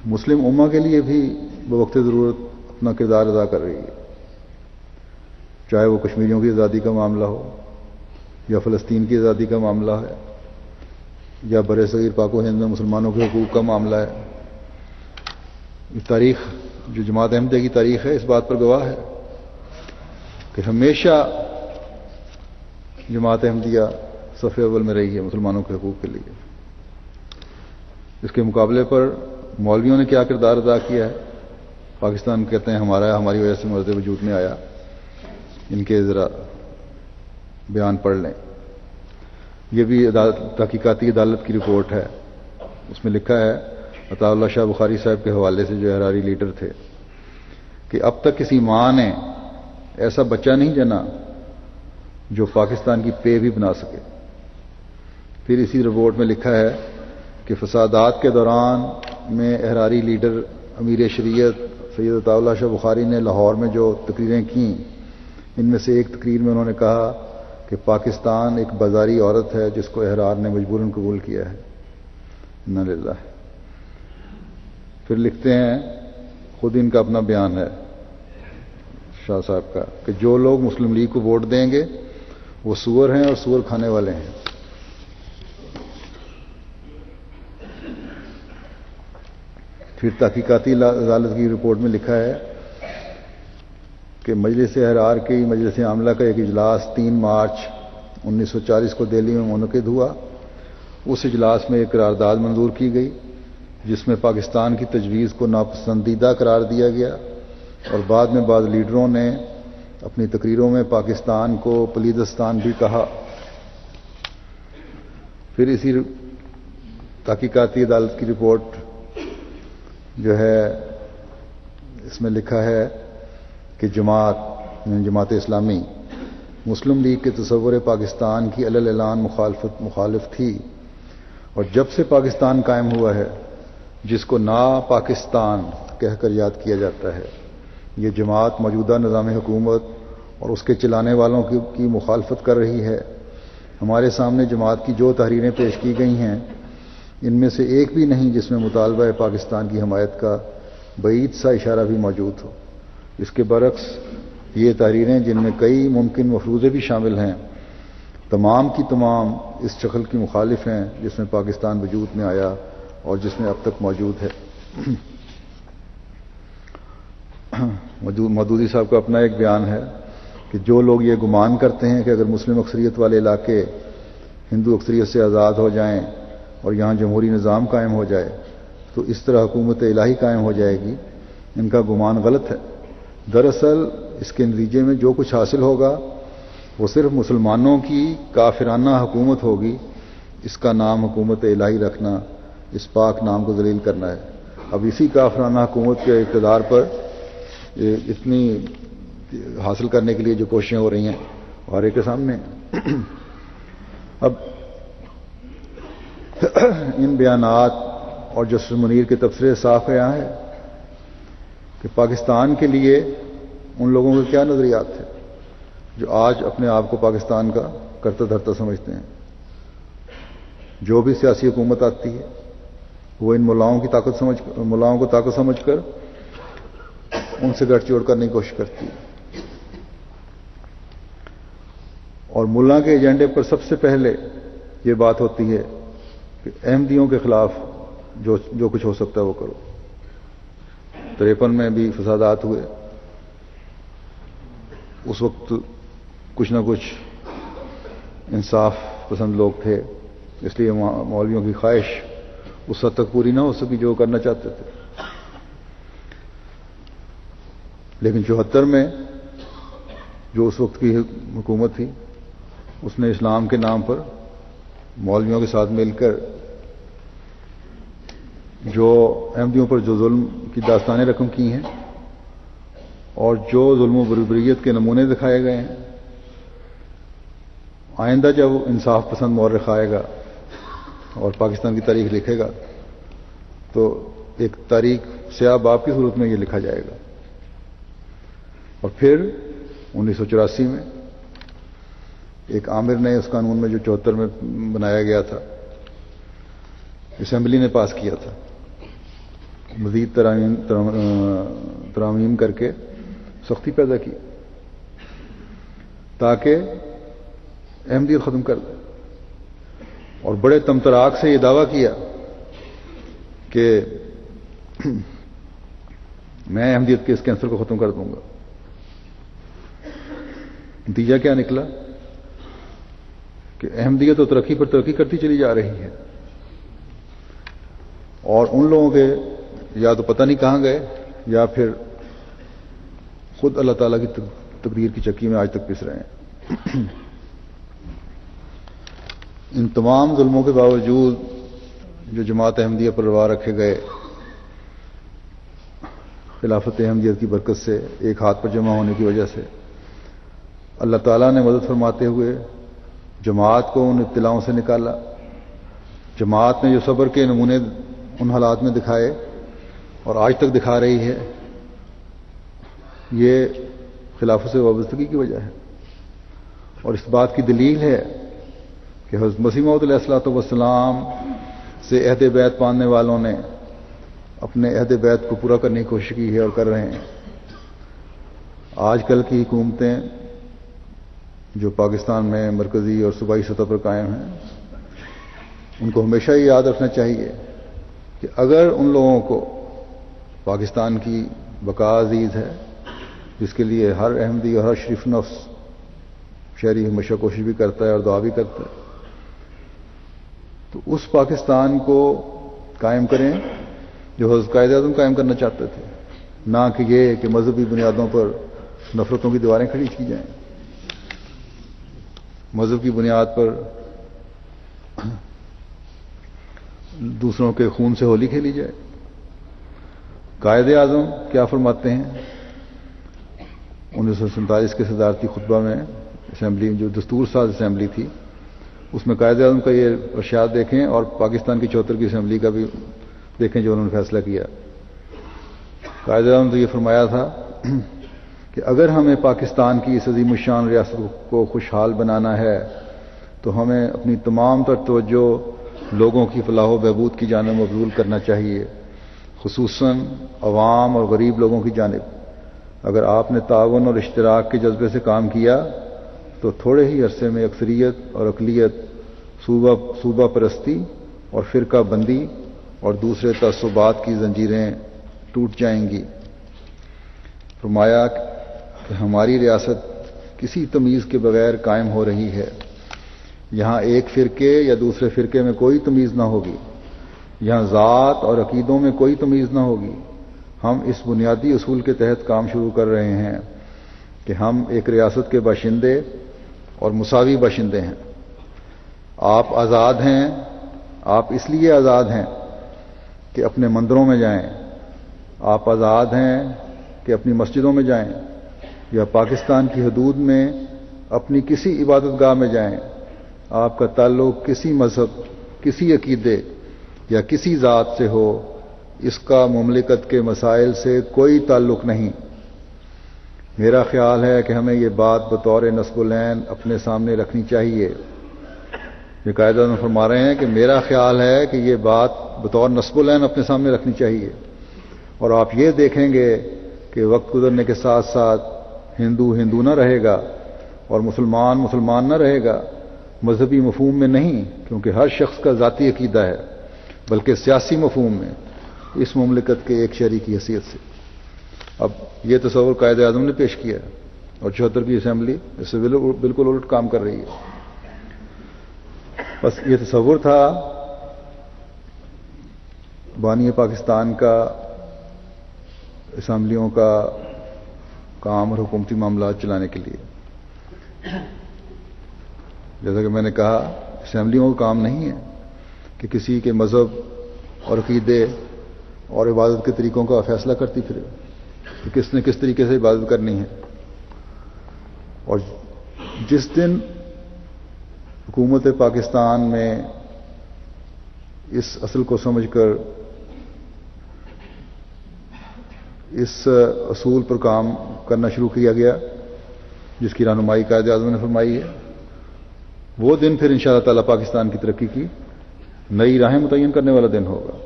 مسلم امہ کے لیے بھی بوقت ضرورت اپنا کردار ادا کر رہی ہے، چاہے وہ کشمیریوں کی آزادی کا معاملہ ہو، یا فلسطین کی آزادی کا معاملہ ہے، یا برصغیر پاک و ہند میں مسلمانوں کے حقوق کا معاملہ ہے۔ یہ تاریخ جو جماعت احمدیہ کی تاریخ ہے اس بات پر گواہ ہے کہ ہمیشہ جماعت احمدیہ صف اول میں رہی ہے مسلمانوں کے حقوق کے لیے۔ اس کے مقابلے پر مولویوں نے کیا کردار ادا کیا ہے؟ پاکستان کہتے ہیں ہماری وجہ سے مرد وجود میں آیا، ان کے ذرا بیان پڑھ لیں۔ یہ بھی تحقیقاتی عدالت کی رپورٹ ہے، اس میں لکھا ہے عطا اللہ شاہ بخاری صاحب کے حوالے سے جو احراری لیڈر تھے کہ اب تک کسی ماں نے ایسا بچہ نہیں جنا جو پاکستان کی پے بھی بنا سکے۔ پھر اسی رپورٹ میں لکھا ہے کہ فسادات کے دوران میں احراری لیڈر امیر شریعت سید عطا اللہ شاہ بخاری نے لاہور میں جو تقریریں کیں، ان میں سے ایک تقریر میں انہوں نے کہا کہ پاکستان ایک بازاری عورت ہے جس کو احرار نے مجبوراً قبول کیا ہے۔ انا للہ۔ پھر لکھتے ہیں، خود ان کا اپنا بیان ہے شاہ صاحب کا، کہ جو لوگ مسلم لیگ کو ووٹ دیں گے وہ سور ہیں اور سور کھانے والے ہیں۔ پھر تحقیقاتی عدالت کی رپورٹ میں لکھا ہے کہ مجلس احرار کی مجلس عاملہ کا ایک اجلاس 3 مارچ 1940 کو دہلی میں منعقد ہوا۔ اس اجلاس میں ایک قرارداد منظور کی گئی جس میں پاکستان کی تجویز کو ناپسندیدہ قرار دیا گیا، اور بعد میں بعض لیڈروں نے اپنی تقریروں میں پاکستان کو پلیدستان بھی کہا۔ پھر اسی تحقیقاتی عدالت کی رپورٹ جو ہے اس میں لکھا ہے کہ جماعت اسلامی مسلم لیگ کے تصور پاکستان کی علی الاعلان مخالف تھی، اور جب سے پاکستان قائم ہوا ہے جس کو نا پاکستان کہہ کر یاد کیا جاتا ہے، یہ جماعت موجودہ نظام حکومت اور اس کے چلانے والوں کی مخالفت کر رہی ہے۔ ہمارے سامنے جماعت کی جو تحریریں پیش کی گئی ہیں ان میں سے ایک بھی نہیں جس میں مطالبہ پاکستان کی حمایت کا بعید سا اشارہ بھی موجود ہو۔ اس کے برعکس یہ تحریریں جن میں کئی ممکن مفروضے بھی شامل ہیں، تمام کی تمام اس شکل کی مخالف ہیں جس میں پاکستان وجود میں آیا اور جس میں اب تک موجود ہے۔ مودودی صاحب کا اپنا ایک بیان ہے کہ جو لوگ یہ گمان کرتے ہیں کہ اگر مسلم اکثریت والے علاقے ہندو اکثریت سے آزاد ہو جائیں اور یہاں جمہوری نظام قائم ہو جائے تو اس طرح حکومت الہی قائم ہو جائے گی، ان کا گمان غلط ہے۔ دراصل اس کے نتیجے میں جو کچھ حاصل ہوگا وہ صرف مسلمانوں کی کافرانہ حکومت ہوگی۔ اس کا نام حکومت الہی رکھنا اس پاک نام کو ذلیل کرنا ہے۔ اب اسی کافرانہ حکومت کے اقتدار پر اتنی حاصل کرنے کے لیے جو کوششیں ہو رہی ہیں اور ایک کے سامنے اب ان بیانات اور جسٹس منیر کے تبصرے صاف بیان ہے کہ پاکستان کے لیے ان لوگوں کے کیا نظریات تھے جو آج اپنے آپ کو پاکستان کا کرتا دھرتا سمجھتے ہیں۔ جو بھی سیاسی حکومت آتی ہے وہ ان ملاؤں کو طاقت سمجھ کر ان سے گٹھ جوڑ کرنے کی کوشش کرتی ہے، اور ملا کے ایجنڈے پر سب سے پہلے یہ بات ہوتی ہے کہ احمدیوں کے خلاف جو کچھ ہو سکتا ہے وہ کرو۔ 53 میں بھی فسادات ہوئے، اس وقت کچھ نہ کچھ انصاف پسند لوگ تھے، اس لیے مولویوں کی خواہش اس حد تک پوری نہ ہو سکی جو کرنا چاہتے تھے۔ لیکن 74 میں جو اس وقت کی حکومت تھی اس نے اسلام کے نام پر مولویوں کے ساتھ مل کر جو احمدیوں پر جو ظلم کی داستانیں رقم کی ہیں اور جو ظلم و بربریت کے نمونے دکھائے گئے ہیں، آئندہ جب انصاف پسند مورخ آئے گا اور پاکستان کی تاریخ لکھے گا تو ایک تاریخ سیاہ باب کی صورت میں یہ لکھا جائے گا۔ اور پھر 1984 میں ایک عامر نے اس قانون میں جو 74 میں بنایا گیا تھا، اسمبلی نے پاس کیا تھا، مزید ترامیم کر کے سختی پیدا کی تاکہ احمدیت ختم کر دے، اور بڑے تمطراق سے یہ دعویٰ کیا کہ میں احمدیت کے اس کینسر کو ختم کر دوں گا۔ نتیجہ کیا نکلا کہ احمدیت تو ترقی پر ترقی کرتی چلی جا رہی ہے، اور ان لوگوں کے یا تو پتہ نہیں کہاں گئے یا پھر خود اللہ تعالیٰ کی تقدیر کی چکی میں آج تک پس رہے ہیں۔ ان تمام ظلموں کے باوجود جو جماعت احمدیہ پر روا رکھے گئے، خلافت احمدیت کی برکت سے، ایک ہاتھ پر جمع ہونے کی وجہ سے، اللہ تعالیٰ نے مدد فرماتے ہوئے جماعت کو ان ابتلاؤں سے نکالا۔ جماعت نے جو صبر کے نمونے ان حالات میں دکھائے اور آج تک دکھا رہی ہے، یہ خلافت سے وابستگی کی وجہ ہے، اور اس بات کی دلیل ہے کہ حضرت مسیح موعود علیہ الصلوۃ والسلام سے عہد بیعت باندھنے والوں نے اپنے عہد بیعت کو پورا کرنے کی کوشش کی ہے اور کر رہے ہیں۔ آج کل کی حکومتیں جو پاکستان میں مرکزی اور صوبائی سطح پر قائم ہیں، ان کو ہمیشہ یہ یاد رکھنا چاہیے کہ اگر ان لوگوں کو پاکستان کی بقا عزیز ہے، جس کے لیے ہر احمدی اور ہر شریف نفس شہری ہمیشہ کوشش بھی کرتا ہے اور دعا بھی کرتا ہے، تو اس پاکستان کو قائم کریں جو حضرت قائد اعظم قائم کرنا چاہتے تھے، نہ کہ یہ کہ مذہبی بنیادوں پر نفرتوں کی دیواریں کھڑی کی جائیں، مذہب کی بنیاد پر دوسروں کے خون سے ہولی کھیلی جائے۔ قائد اعظم کیا فرماتے ہیں؟ 1947 کے صدارتی خطبہ میں اسمبلی جو دستور ساز اسمبلی تھی، اس میں قائد اعظم کا یہ ارشاد دیکھیں، اور پاکستان کی 74 کی اسمبلی کا بھی دیکھیں جو انہوں نے فیصلہ کیا۔ قائد اعظم تو یہ فرمایا تھا کہ اگر ہمیں پاکستان کی اس عظیم الشان ریاست کو خوشحال بنانا ہے تو ہمیں اپنی تمام تر توجہ لوگوں کی فلاح و بہبود کی جانب مبذول کرنا چاہیے، خصوصاً عوام اور غریب لوگوں کی جانب۔ اگر آپ نے تعاون اور اشتراک کے جذبے سے کام کیا تو تھوڑے ہی عرصے میں اکثریت اور اقلیت، صوبہ پرستی اور فرقہ بندی اور دوسرے تعصبات کی زنجیریں ٹوٹ جائیں گی۔ فرمایا کہ ہماری ریاست کسی تمیز کے بغیر قائم ہو رہی ہے، یہاں ایک فرقے یا دوسرے فرقے میں کوئی تمیز نہ ہوگی، یہاں ذات اور عقیدوں میں کوئی تمیز نہ ہوگی۔ ہم اس بنیادی اصول کے تحت کام شروع کر رہے ہیں کہ ہم ایک ریاست کے باشندے اور مساوی باشندے ہیں۔ آپ آزاد ہیں، آپ اس لیے آزاد ہیں کہ اپنے مندروں میں جائیں، آپ آزاد ہیں کہ اپنی مسجدوں میں جائیں یا پاکستان کی حدود میں اپنی کسی عبادت گاہ میں جائیں۔ آپ کا تعلق کسی مذہب، کسی عقیدے یا کسی ذات سے ہو، اس کا مملکت کے مسائل سے کوئی تعلق نہیں۔ میرا خیال ہے کہ ہمیں یہ بات بطور نصب العین اپنے سامنے رکھنی چاہیے۔ یہ قائد اعظم فرما رہے ہیں کہ میرا خیال ہے کہ یہ بات بطور نصب العین اپنے سامنے رکھنی چاہیے، اور آپ یہ دیکھیں گے کہ وقت گزرنے کے ساتھ ساتھ ہندو ہندو نہ رہے گا اور مسلمان مسلمان نہ رہے گا، مذہبی مفہوم میں نہیں، کیونکہ ہر شخص کا ذاتی عقیدہ ہے، بلکہ سیاسی مفہوم میں اس مملکت کے ایک شہری کی حیثیت سے۔ اب یہ تصور قائد اعظم نے پیش کیا ہے اور 74 کی اسمبلی اس سے بالکل الٹ کام کر رہی ہے۔ بس یہ تصور تھا بانی پاکستان کا اسمبلیوں کا کام اور حکومتی معاملات چلانے کے لیے۔ جیسا کہ میں نے کہا، اسمبلیوں کا کام نہیں ہے کہ کسی کے مذہب اور عقیدے اور عبادت کے طریقوں کا فیصلہ کرتی پھرے کہ کس نے کس طریقے سے عبادت کرنی ہے۔ اور جس دن حکومت پاکستان میں اس اصل کو سمجھ کر اس اصول پر کام کرنا شروع کیا گیا جس کی رہنمائی قائد اعظم نے فرمائی ہے، وہ دن پھر انشاءاللہ تعالی پاکستان کی ترقی کی نئی راہیں متعین کرنے والا دن ہوگا۔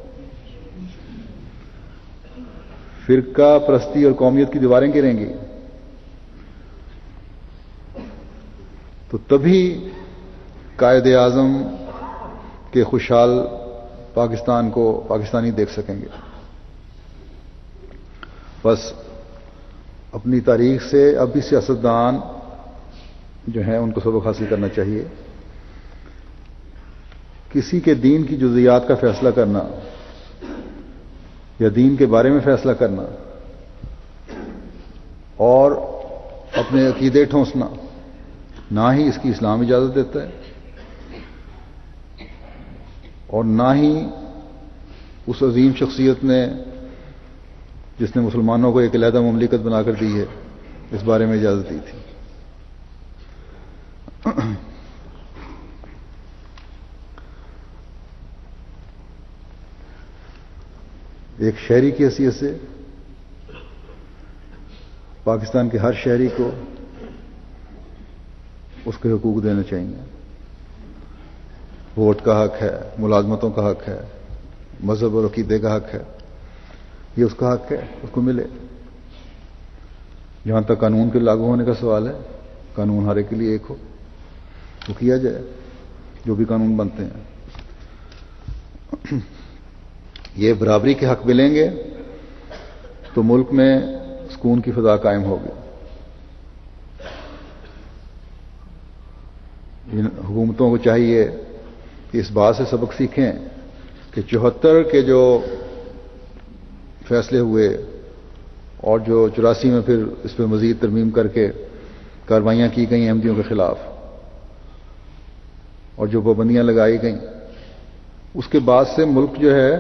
فرقہ پرستی اور قومیت کی دیواریں گریں گی تو تبھی قائد اعظم کے خوشحال پاکستان کو پاکستانی دیکھ سکیں گے۔ بس اپنی تاریخ سے اب بھی سیاستدان جو ہیں ان کو سبق حاصل کرنا چاہیے۔ کسی کے دین کی جزیات کا فیصلہ کرنا یا دین کے بارے میں فیصلہ کرنا اور اپنے عقیدے ٹھونسنا نہ ہی اس کی اسلام اجازت دیتا ہے اور نہ ہی اس عظیم شخصیت نے جس نے مسلمانوں کو ایک علیحدہ مملکت بنا کر دی ہے اس بارے میں اجازت دی تھی۔ ایک شہری کی حیثیت سے پاکستان کے ہر شہری کو اس کے حقوق دینے چاہیے۔ ووٹ کا حق ہے، ملازمتوں کا حق ہے، مذہب اور عقیدے کا حق ہے، یہ اس کا حق ہے، اس کو ملے۔ جہاں تک قانون کے لاگو ہونے کا سوال ہے، قانون ہر ایک کے لیے ایک ہو، وہ کیا جائے جو بھی قانون بنتے ہیں۔ یہ برابری کے حق ملیں گے تو ملک میں سکون کی فضا قائم ہوگی۔ ان حکومتوں کو چاہیے کہ اس بات سے سبق سیکھیں کہ 74 کے جو فیصلے ہوئے اور جو 84 میں پھر اس پہ مزید ترمیم کر کے کارروائیاں کی گئیں احمدیوں کے خلاف اور جو پابندیاں لگائی گئیں، اس کے بعد سے ملک جو ہے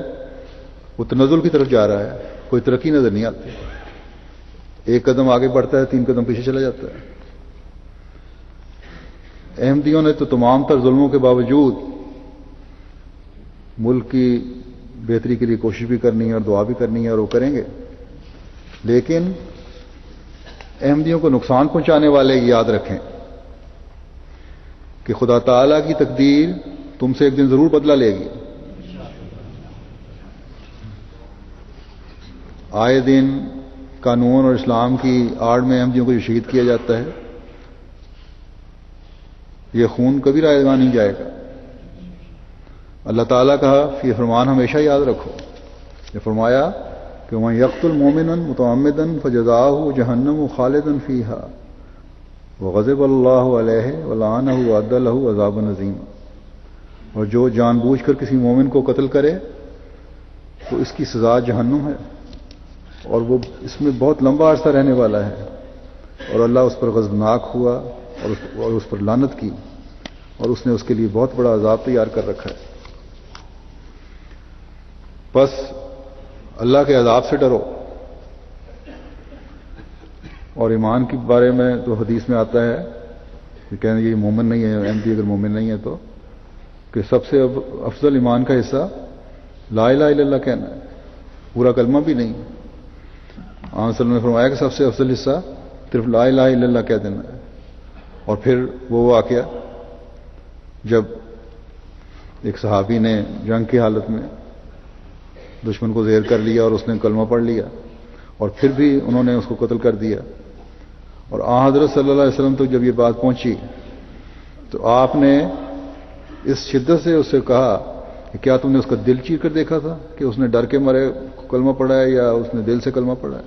وہ تنزل کی طرف جا رہا ہے، کوئی ترقی نظر نہیں آتی۔ ایک قدم آگے بڑھتا ہے، 3 قدم پیچھے چلا جاتا ہے۔ احمدیوں نے تو تمام تر ظلموں کے باوجود ملک کی بہتری کے لیے کوشش بھی کرنی ہے اور دعا بھی کرنی ہے اور وہ کریں گے، لیکن احمدیوں کو نقصان پہنچانے والے یاد رکھیں کہ خدا تعالی کی تقدیر تم سے ایک دن ضرور بدلہ لے گی۔ آئے دن قانون اور اسلام کی آڑ میں احمدیوں کو جو شہید کیا جاتا ہے، یہ خون کبھی رائے گاہ نہیں جائے گا۔ اللہ تعالیٰ کا یہ فرمان ہمیشہ یاد رکھو، یہ فرمایا کہ وَمَن يَقْتُلْ مُؤْمِنًا مُتَعَمِّدًا فَجَزَاؤُهُ جَهَنَّمُ خَالِدًا فِيهَا وَغَضِبَ اللَّهُ عَلَيْهِ وَلَعَنَهُ وَأَعَدَّ لَهُ عَذَابًا عَظِيمًا۔ اور جو جان بوجھ کر کسی مومن کو قتل کرے تو اس کی سزا جہنم ہے، اور وہ اس میں بہت لمبا عرصہ رہنے والا ہے، اور اللہ اس پر غضبناک ہوا اور اس پر لعنت کی، اور اس نے اس کے لیے بہت بڑا عذاب تیار کر رکھا ہے۔ بس اللہ کے عذاب سے ڈرو۔ اور ایمان کے بارے میں تو حدیث میں آتا ہے کہ کہنے یہ مومن نہیں ہے، احمدی اگر مومن نہیں ہے تو کہ سب سے افضل ایمان کا حصہ لا الہ الا اللہ کہنا ہے، پورا کلمہ بھی نہیں۔ آپ صلی اللہ علیہ وسلم نے فرمایا کہ سب سے افضل حصہ صرف لا الہ الا اللہ کہہ دینا ہے۔ اور پھر وہ واقعہ جب ایک صحابی نے جنگ کی حالت میں دشمن کو زیر کر لیا اور اس نے کلمہ پڑھ لیا، اور پھر بھی انہوں نے اس کو قتل کر دیا، اور آن حضرت صلی اللہ علیہ وسلم تک جب یہ بات پہنچی تو آپ نے اس شدت سے اس سے کہا کہ کیا تم نے اس کا دل چیر کر دیکھا تھا کہ اس نے ڈر کے مارے کلمہ پڑھا ہے یا اس نے دل سے کلمہ پڑھا ہے؟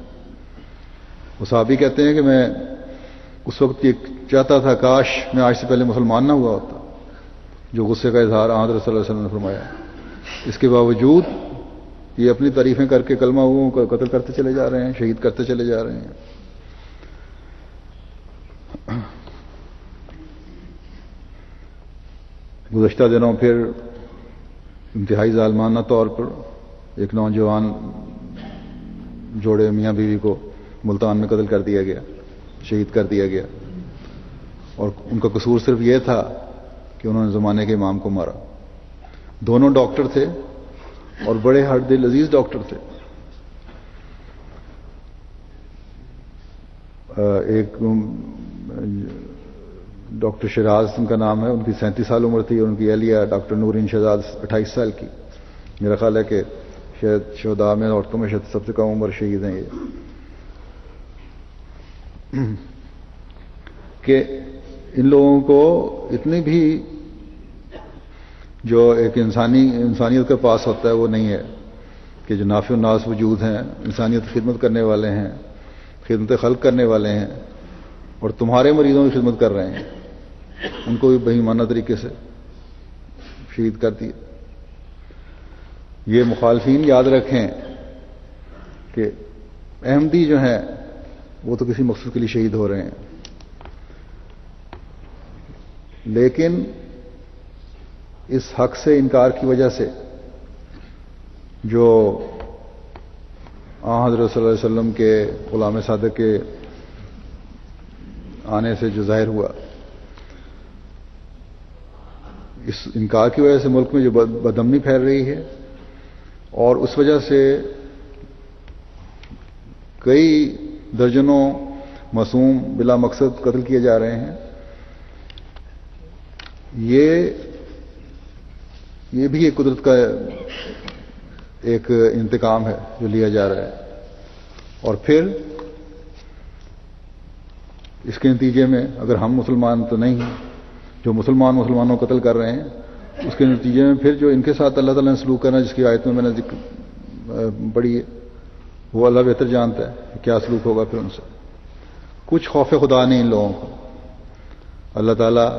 وہ صحابی کہتے ہیں کہ میں اس وقت یہ چاہتا تھا کاش میں آج سے پہلے مسلمان نہ ہوا ہوتا، جو غصے کا اظہار آن حضرت صلی اللہ علیہ وسلم نے فرمایا۔ اس کے باوجود یہ اپنی تعریفیں کر کے کلمہ ہوں کو قتل کرتے چلے جا رہے ہیں، شہید کرتے چلے جا رہے ہیں۔ گزشتہ دنوں پھر انتہائی ظالمانہ طور پر ایک نوجوان جوڑے میاں بیوی کو ملتان میں قتل کر دیا گیا، شہید کر دیا گیا، اور ان کا قصور صرف یہ تھا کہ انہوں نے زمانے کے امام کو مارا۔ دونوں ڈاکٹر تھے اور بڑے ہر دل عزیز ڈاکٹر تھے۔ ایک ڈاکٹر شیراز ان کا نام ہے، ان کی 37 سال عمر تھی، اور ان کی اہلیہ ڈاکٹر نورین شہزاد 28 سال کی۔ میرا خیال ہے کہ شاید شہداء میں عورتوں میں شاید سب سے کم عمر شہید ہیں یہ، کہ ان لوگوں کو اتنی بھی جو ایک انسانیت کے پاس ہوتا ہے وہ نہیں ہے، کہ جو نافع الناس وجود ہیں، انسانیت کی خدمت کرنے والے ہیں، خدمت خلق کرنے والے ہیں، اور تمہارے مریضوں کی خدمت کر رہے ہیں، ان کو بھی بے ایمانہ طریقے سے شہید کر دیا۔ یہ مخالفین یاد رکھیں کہ احمدی جو ہیں وہ تو کسی مقصد کے لیے شہید ہو رہے ہیں، لیکن اس حق سے انکار کی وجہ سے جو آن حضرت صلی اللہ علیہ وسلم کے غلام صادق کے آنے سے جو ظاہر ہوا، اس انکار کی وجہ سے ملک میں جو بدامنی پھیل رہی ہے، اور اس وجہ سے کئی درجنوں معصوم بلا مقصد قتل کیے جا رہے ہیں، یہ بھی ایک قدرت کا ایک انتقام ہے جو لیا جا رہا ہے۔ اور پھر اس کے نتیجے میں اگر ہم مسلمان تو نہیں ہیں، جو مسلمانوں کو قتل کر رہے ہیں، اس کے نتیجے میں پھر جو ان کے ساتھ اللہ تعالیٰ نے سلوک کرنا، جس کی آیت میں نے ذکر پڑھی ہے، وہ اللہ بہتر جانتا ہے کہ کیا سلوک ہوگا پھر ان سے۔ کچھ خوف خدا نہیں ان لوگوں کو، اللہ تعالیٰ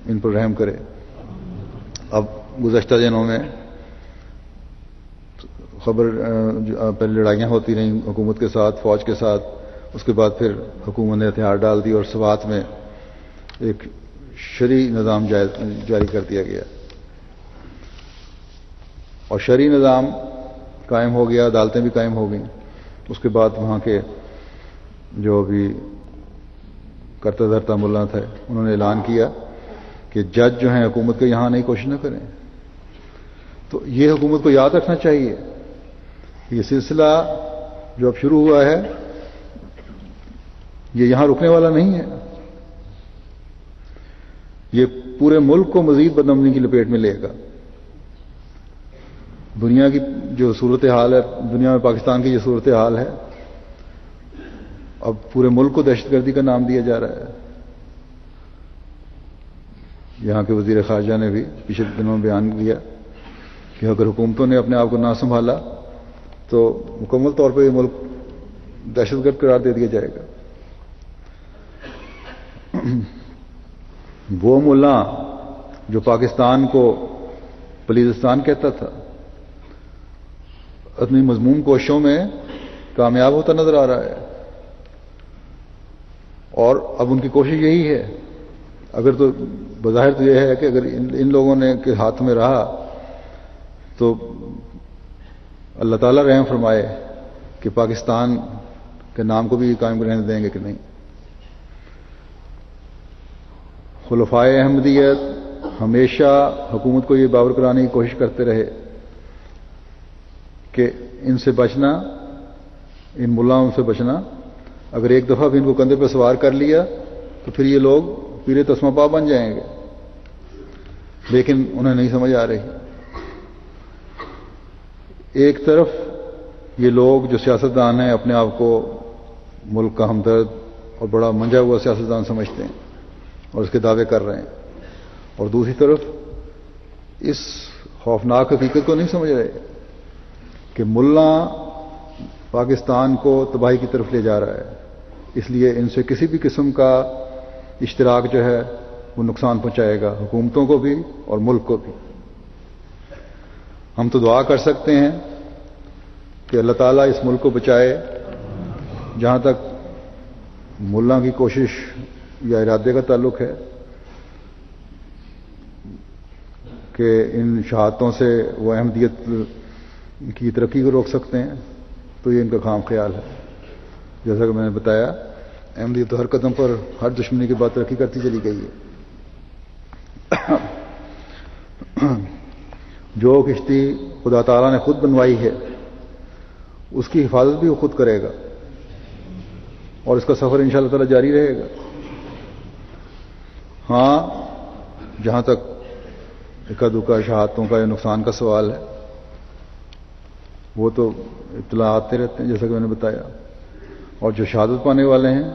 ان پر رحم کرے۔ اب گزشتہ دنوں میں خبر پہلے لڑائیاں ہوتی رہیں حکومت کے ساتھ، فوج کے ساتھ، اس کے بعد پھر حکومت نے ہتھیار ڈال دی اور سوات میں ایک شرعی نظام جاری کر دیا گیا، اور شرعی نظام قائم ہو گیا، عدالتیں بھی قائم ہو گئیں۔ اس کے بعد وہاں کے جو بھی کرتا دھرتا ملا تھے، انہوں نے اعلان کیا کہ جج جو ہیں حکومت کے یہاں نہیں کوشش نہ کریں۔ تو یہ حکومت کو یاد رکھنا چاہیے کہ یہ سلسلہ جو اب شروع ہوا ہے یہ یہاں رکنے والا نہیں ہے، یہ پورے ملک کو مزید بدامنی کی لپیٹ میں لے گا۔ دنیا کی جو صورتحال ہے، دنیا میں پاکستان کی جو صورتحال ہے، اب پورے ملک کو دہشت گردی کا نام دیا جا رہا ہے۔ یہاں کے وزیر خارجہ نے بھی پچھلے دنوں میں بیان دیا کہ اگر حکومتوں نے اپنے آپ کو نہ سنبھالا تو مکمل طور پر یہ ملک دہشت گرد قرار دے دیا جائے گا۔ وہ ملا جو پاکستان کو پلیزستان کہتا تھا، اپنی مضمون کوششوں میں کامیاب ہوتا نظر آ رہا ہے. اور اب ان کی کوشش یہی ہے. اگر تو بظاہر تو یہ ہے کہ اگر ان لوگوں نے کے ہاتھ میں رہا تو اللہ تعالیٰ رحم فرمائے کہ پاکستان کے نام کو بھی قائم رہنے دیں گے کہ نہیں. خلفائے احمدیت ہمیشہ حکومت کو یہ باور کرانے کی کوشش کرتے رہے کہ ان سے بچنا، ان ملاؤں سے بچنا. اگر ایک دفعہ بھی ان کو کندھے پہ سوار کر لیا تو پھر یہ لوگ پیر تسمہ پا بن جائیں گے. لیکن انہیں نہیں سمجھ آ رہی. ایک طرف یہ لوگ جو سیاستدان ہیں اپنے آپ کو ملک کا ہمدرد اور بڑا منجا ہوا سیاستدان سمجھتے ہیں اور اس کے دعوے کر رہے ہیں، اور دوسری طرف اس خوفناک حقیقت کو نہیں سمجھ رہے کہ ملا پاکستان کو تباہی کی طرف لے جا رہا ہے. اس لیے ان سے کسی بھی قسم کا اشتراک جو ہے وہ نقصان پہنچائے گا، حکومتوں کو بھی اور ملک کو بھی. ہم تو دعا کر سکتے ہیں کہ اللہ تعالیٰ اس ملک کو بچائے. جہاں تک ملا کی کوشش یا ارادے کا تعلق ہے کہ ان شہادتوں سے وہ احمدیت کی ترقی کو روک سکتے ہیں تو یہ ان کا خام خیال ہے. جیسا کہ میں نے بتایا، احمدیت تو ہر قدم پر ہر دشمنی کے بعد ترقی کرتی چلی گئی ہے. جو کشتی خدا تعالیٰ نے خود بنوائی ہے اس کی حفاظت بھی وہ خود کرے گا اور اس کا سفر انشاءاللہ تعالیٰ جاری رہے گا. ہاں، جہاں تک اکا دکا شہادتوں کا یا نقصان کا سوال ہے وہ تو اطلاع آتے رہتے ہیں جیسا کہ میں نے بتایا. اور جو شہادت پانے والے ہیں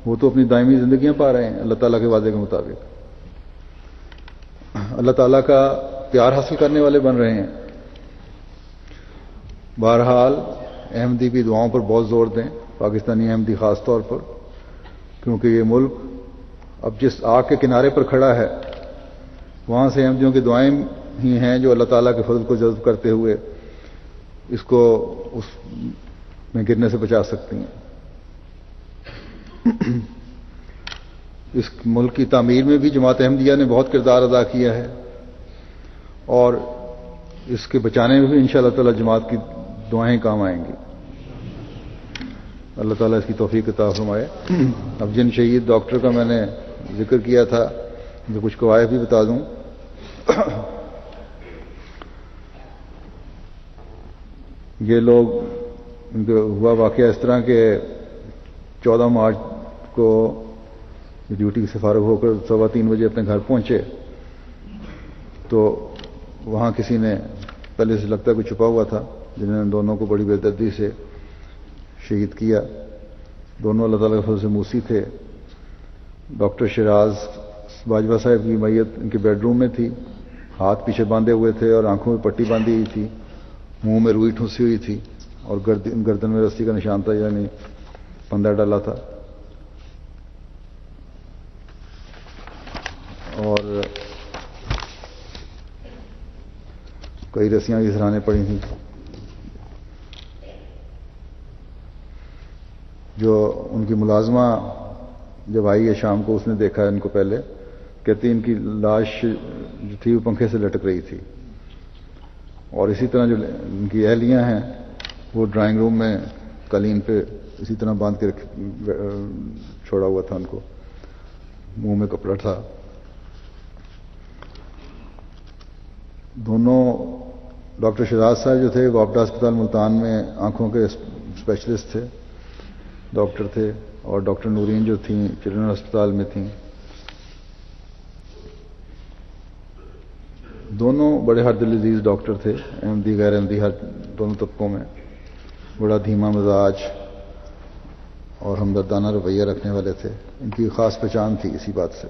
وہ تو اپنی دائمی زندگیاں پا رہے ہیں اللہ تعالیٰ کے وعدے کے مطابق. اللہ تعالیٰ کا پیار حاصل کرنے والے بن رہے ہیں. بہرحال احمدی بھی دعاؤں پر بہت زور دیں، پاکستانی احمدی خاص طور پر، کیونکہ یہ ملک اب جس آگ کے کنارے پر کھڑا ہے وہاں سے احمدیوں کی دعائیں ہی ہیں جو اللہ تعالیٰ کے فضل کو جذب کرتے ہوئے اس کو اس میں گرنے سے بچا سکتی ہیں. اس ملک کی تعمیر میں بھی جماعت احمدیہ نے بہت کردار ادا کیا ہے اور اس کے بچانے میں بھی انشاءاللہ تعالی جماعت کی دعائیں کام آئیں گی. اللہ تعالیٰ اس کی توفیق عطا فرمائے. اب جن شہید ڈاکٹر کا میں نے ذکر کیا تھا جو کچھ قواعد بھی بتا دوں. یہ لوگ ان کا ہوا واقعہ اس طرح کہ 14 مارچ کو ڈیوٹی سے فارغ ہو کر 3:15 بجے اپنے گھر پہنچے تو وہاں کسی نے پہلے سے لگتا ہے کوئی چھپا ہوا تھا جنہوں نے دونوں کو بڑی بے دردی سے شہید کیا. دونوں اللہ تعالیٰ کے فضل سے موسی تھے. ڈاکٹر شیراز باجوہ صاحب کی میت ان کے بیڈ روم میں تھی. ہاتھ پیچھے باندھے ہوئے تھے اور آنکھوں میں پٹی باندھی ہوئی تھی. منہ میں روئی ٹھونسی ہوئی تھی اور گردن میں رسی کا نشان تھا، یعنی پندہ ڈالا تھا. اور کئی رسیاں بھی سرانے پڑی تھیں. جو ان کی ملازمہ جب آئی ہے شام کو اس نے دیکھا ان کو پہلے، کہتی ان کی لاش جو تھی وہ پنکھے سے لٹک رہی تھی. اور اسی طرح جو ان کی اہلیاں ہیں وہ ڈرائنگ روم میں قالین پہ اسی طرح باندھ کے چھوڑا ہوا تھا ان کو، منہ میں کپڑا تھا. دونوں ڈاکٹر شہزاد صاحب جو تھے وہ آپڈا اسپتال ملتان میں آنکھوں کے اسپیشلسٹ تھے، ڈاکٹر تھے. اور ڈاکٹر نورین جو تھیں چلڈرن اسپتال میں تھیں. دونوں بڑے ہر دل عزیز ڈاکٹر تھے، احمدی غیر احمدی ہر دونوں طبقوں میں. بڑا دھیما مزاج اور ہمدردانہ رویہ رکھنے والے تھے. ان کی خاص پہچان تھی اسی بات سے.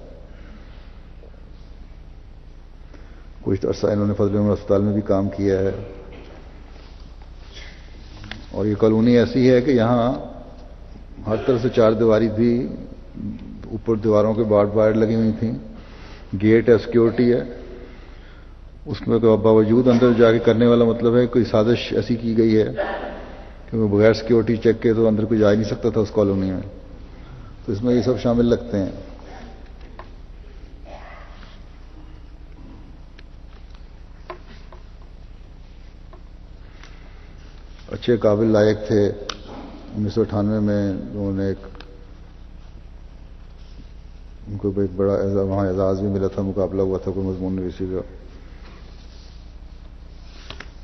کچھ عرصہ انہوں نے فضل عمر اسپتال میں بھی کام کیا ہے. اور یہ کالونی ایسی ہے کہ یہاں ہر طرف سے 4 دیواری تھی، اوپر دیواروں کے بارڈ لگی ہوئی تھیں، گیٹ ہے، سیکیورٹی ہے. اس میں تو باوجود اندر جا کے کرنے والا مطلب ہے کوئی سازش ایسی کی گئی ہے کہ وہ بغیر سیکیورٹی چیک کے تو اندر کوئی جا ہی نہیں سکتا تھا اس کالونی میں. تو اس میں یہ سب شامل لگتے ہیں. اچھے قابل لائق تھے. 1998 میں انہوں نے ان کو ایک بڑا وہاں اعزاز بھی ملا تھا, مقابلہ ہوا تھا کوئی مضمون نویسی کا.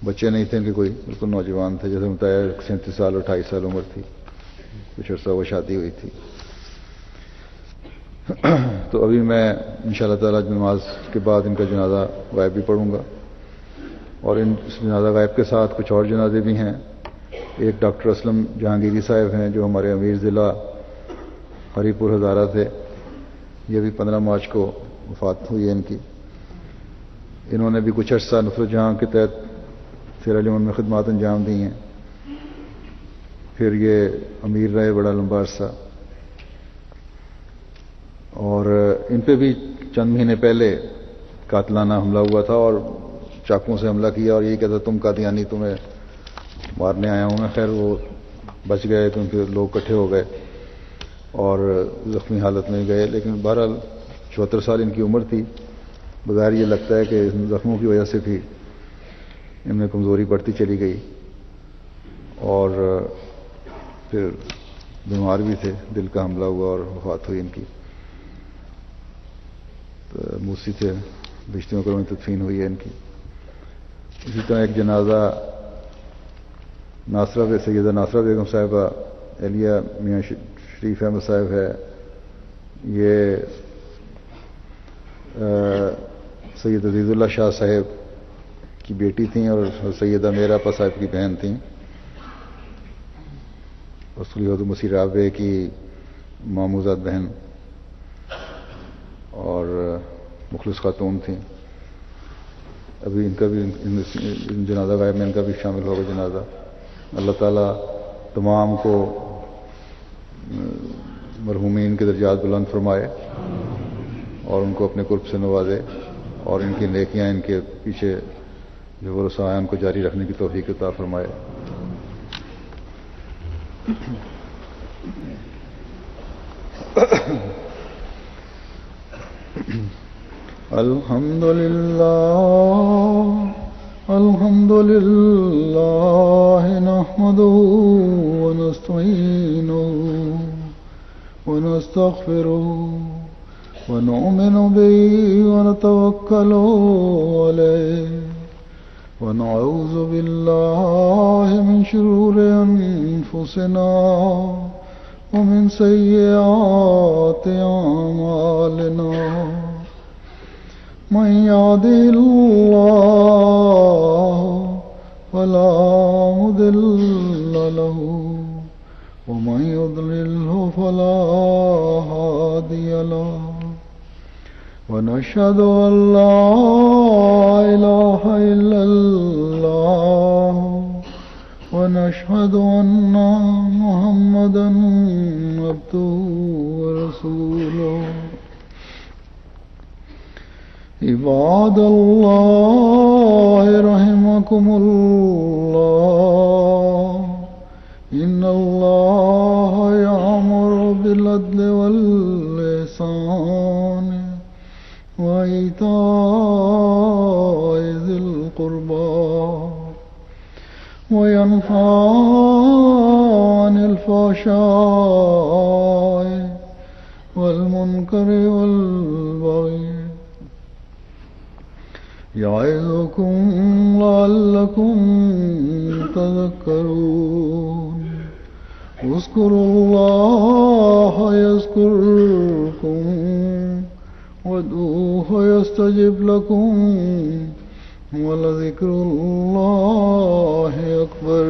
بچے نہیں تھے ان کے, کوئی بالکل نوجوان تھے, جیسے بتایا 37 سال اور 28 سال عمر تھی. کچھ عرصہ وہ شادی ہوئی تھی. تو ابھی میں انشاءاللہ تعالیٰ نماز کے بعد ان کا جنازہ غائب بھی پڑھوں گا, اور ان جنازہ غائب کے ساتھ کچھ اور جنازے بھی ہیں. ایک ڈاکٹر اسلم جہانگیری صاحب ہیں جو ہمارے امیر ضلع ہری پور ہزارہ تھے. یہ بھی 15 مارچ کو وفات ہوئی ہے ان کی. انہوں نے بھی کچھ عرصہ نصرت جہاں کے تحت سیرا لیون میں خدمات انجام دی ہیں. پھر یہ امیر رہے بڑا لمبا عرصہ, اور ان پہ بھی چند مہینے پہلے قاتلانہ حملہ ہوا تھا اور چاقوؤں سے حملہ کیا, اور یہی کہتا تم قادیانی تمہیں مارنے آیا ہوں میں. خیر وہ بچ گئے کیونکہ لوگ اکٹھے ہو گئے اور زخمی حالت میں گئے. لیکن بہرحال 74 سال ان کی عمر تھی. بظاہر یہ لگتا ہے کہ ان زخموں کی وجہ سے بھی ان میں کمزوری بڑھتی چلی گئی, اور پھر بیمار بھی تھے, دل کا حملہ ہوا اور وفات ہوئی ان کی. تو موسی تھے, بشتی مکرمہ میں تدفین ہوئی ہے ان کی. اسی طرح ایک جنازہ ناصرہ سیدہ ناصرہ بیگم صاحبہ اہلیہ میاں شریف احمد صاحب ہے. یہ سید عزیز اللہ شاہ صاحب کی بیٹی تھیں اور سیدہ میرا صاحب کی بہن تھیں. رسول حضور مسیح رابع کی ماموزاد بہن اور مخلص خاتون تھیں. ابھی ان کا بھی جنازہ غائب میں ان کا بھی شامل ہوگا جنازہ. اللہ تعالیٰ تمام کو مرحومین کے درجات بلند فرمائے اور ان کو اپنے قرب سے نوازے, اور ان کی نیکیاں ان کے پیچھے جو ورثہ ہیں ان کو جاری رکھنے کی توفیق عطا فرمائے. الحمد للہ نحمده ونستعینه ونستغفره ونؤمن به ونتوکل علیه ونعوذ باللہ من شرور انفسنا ومن سیئات اعمالنا. من يهده الله فلا مضل له ومن يضلله فلا هادي له. ونشهد أن لا إله إلا الله ونشهد أن محمدا عبده ورسوله. عباد الله رحمكم الله إن الله يأمر بالعدل والإحسان وإيتاء ذي القربى وينهى عن الفحشاء والمنكر والبغي يعظكم لعلكم تذكرون. اذكروا الله يذكركم وادعوه يستجب لكم ولذكر الله أكبر.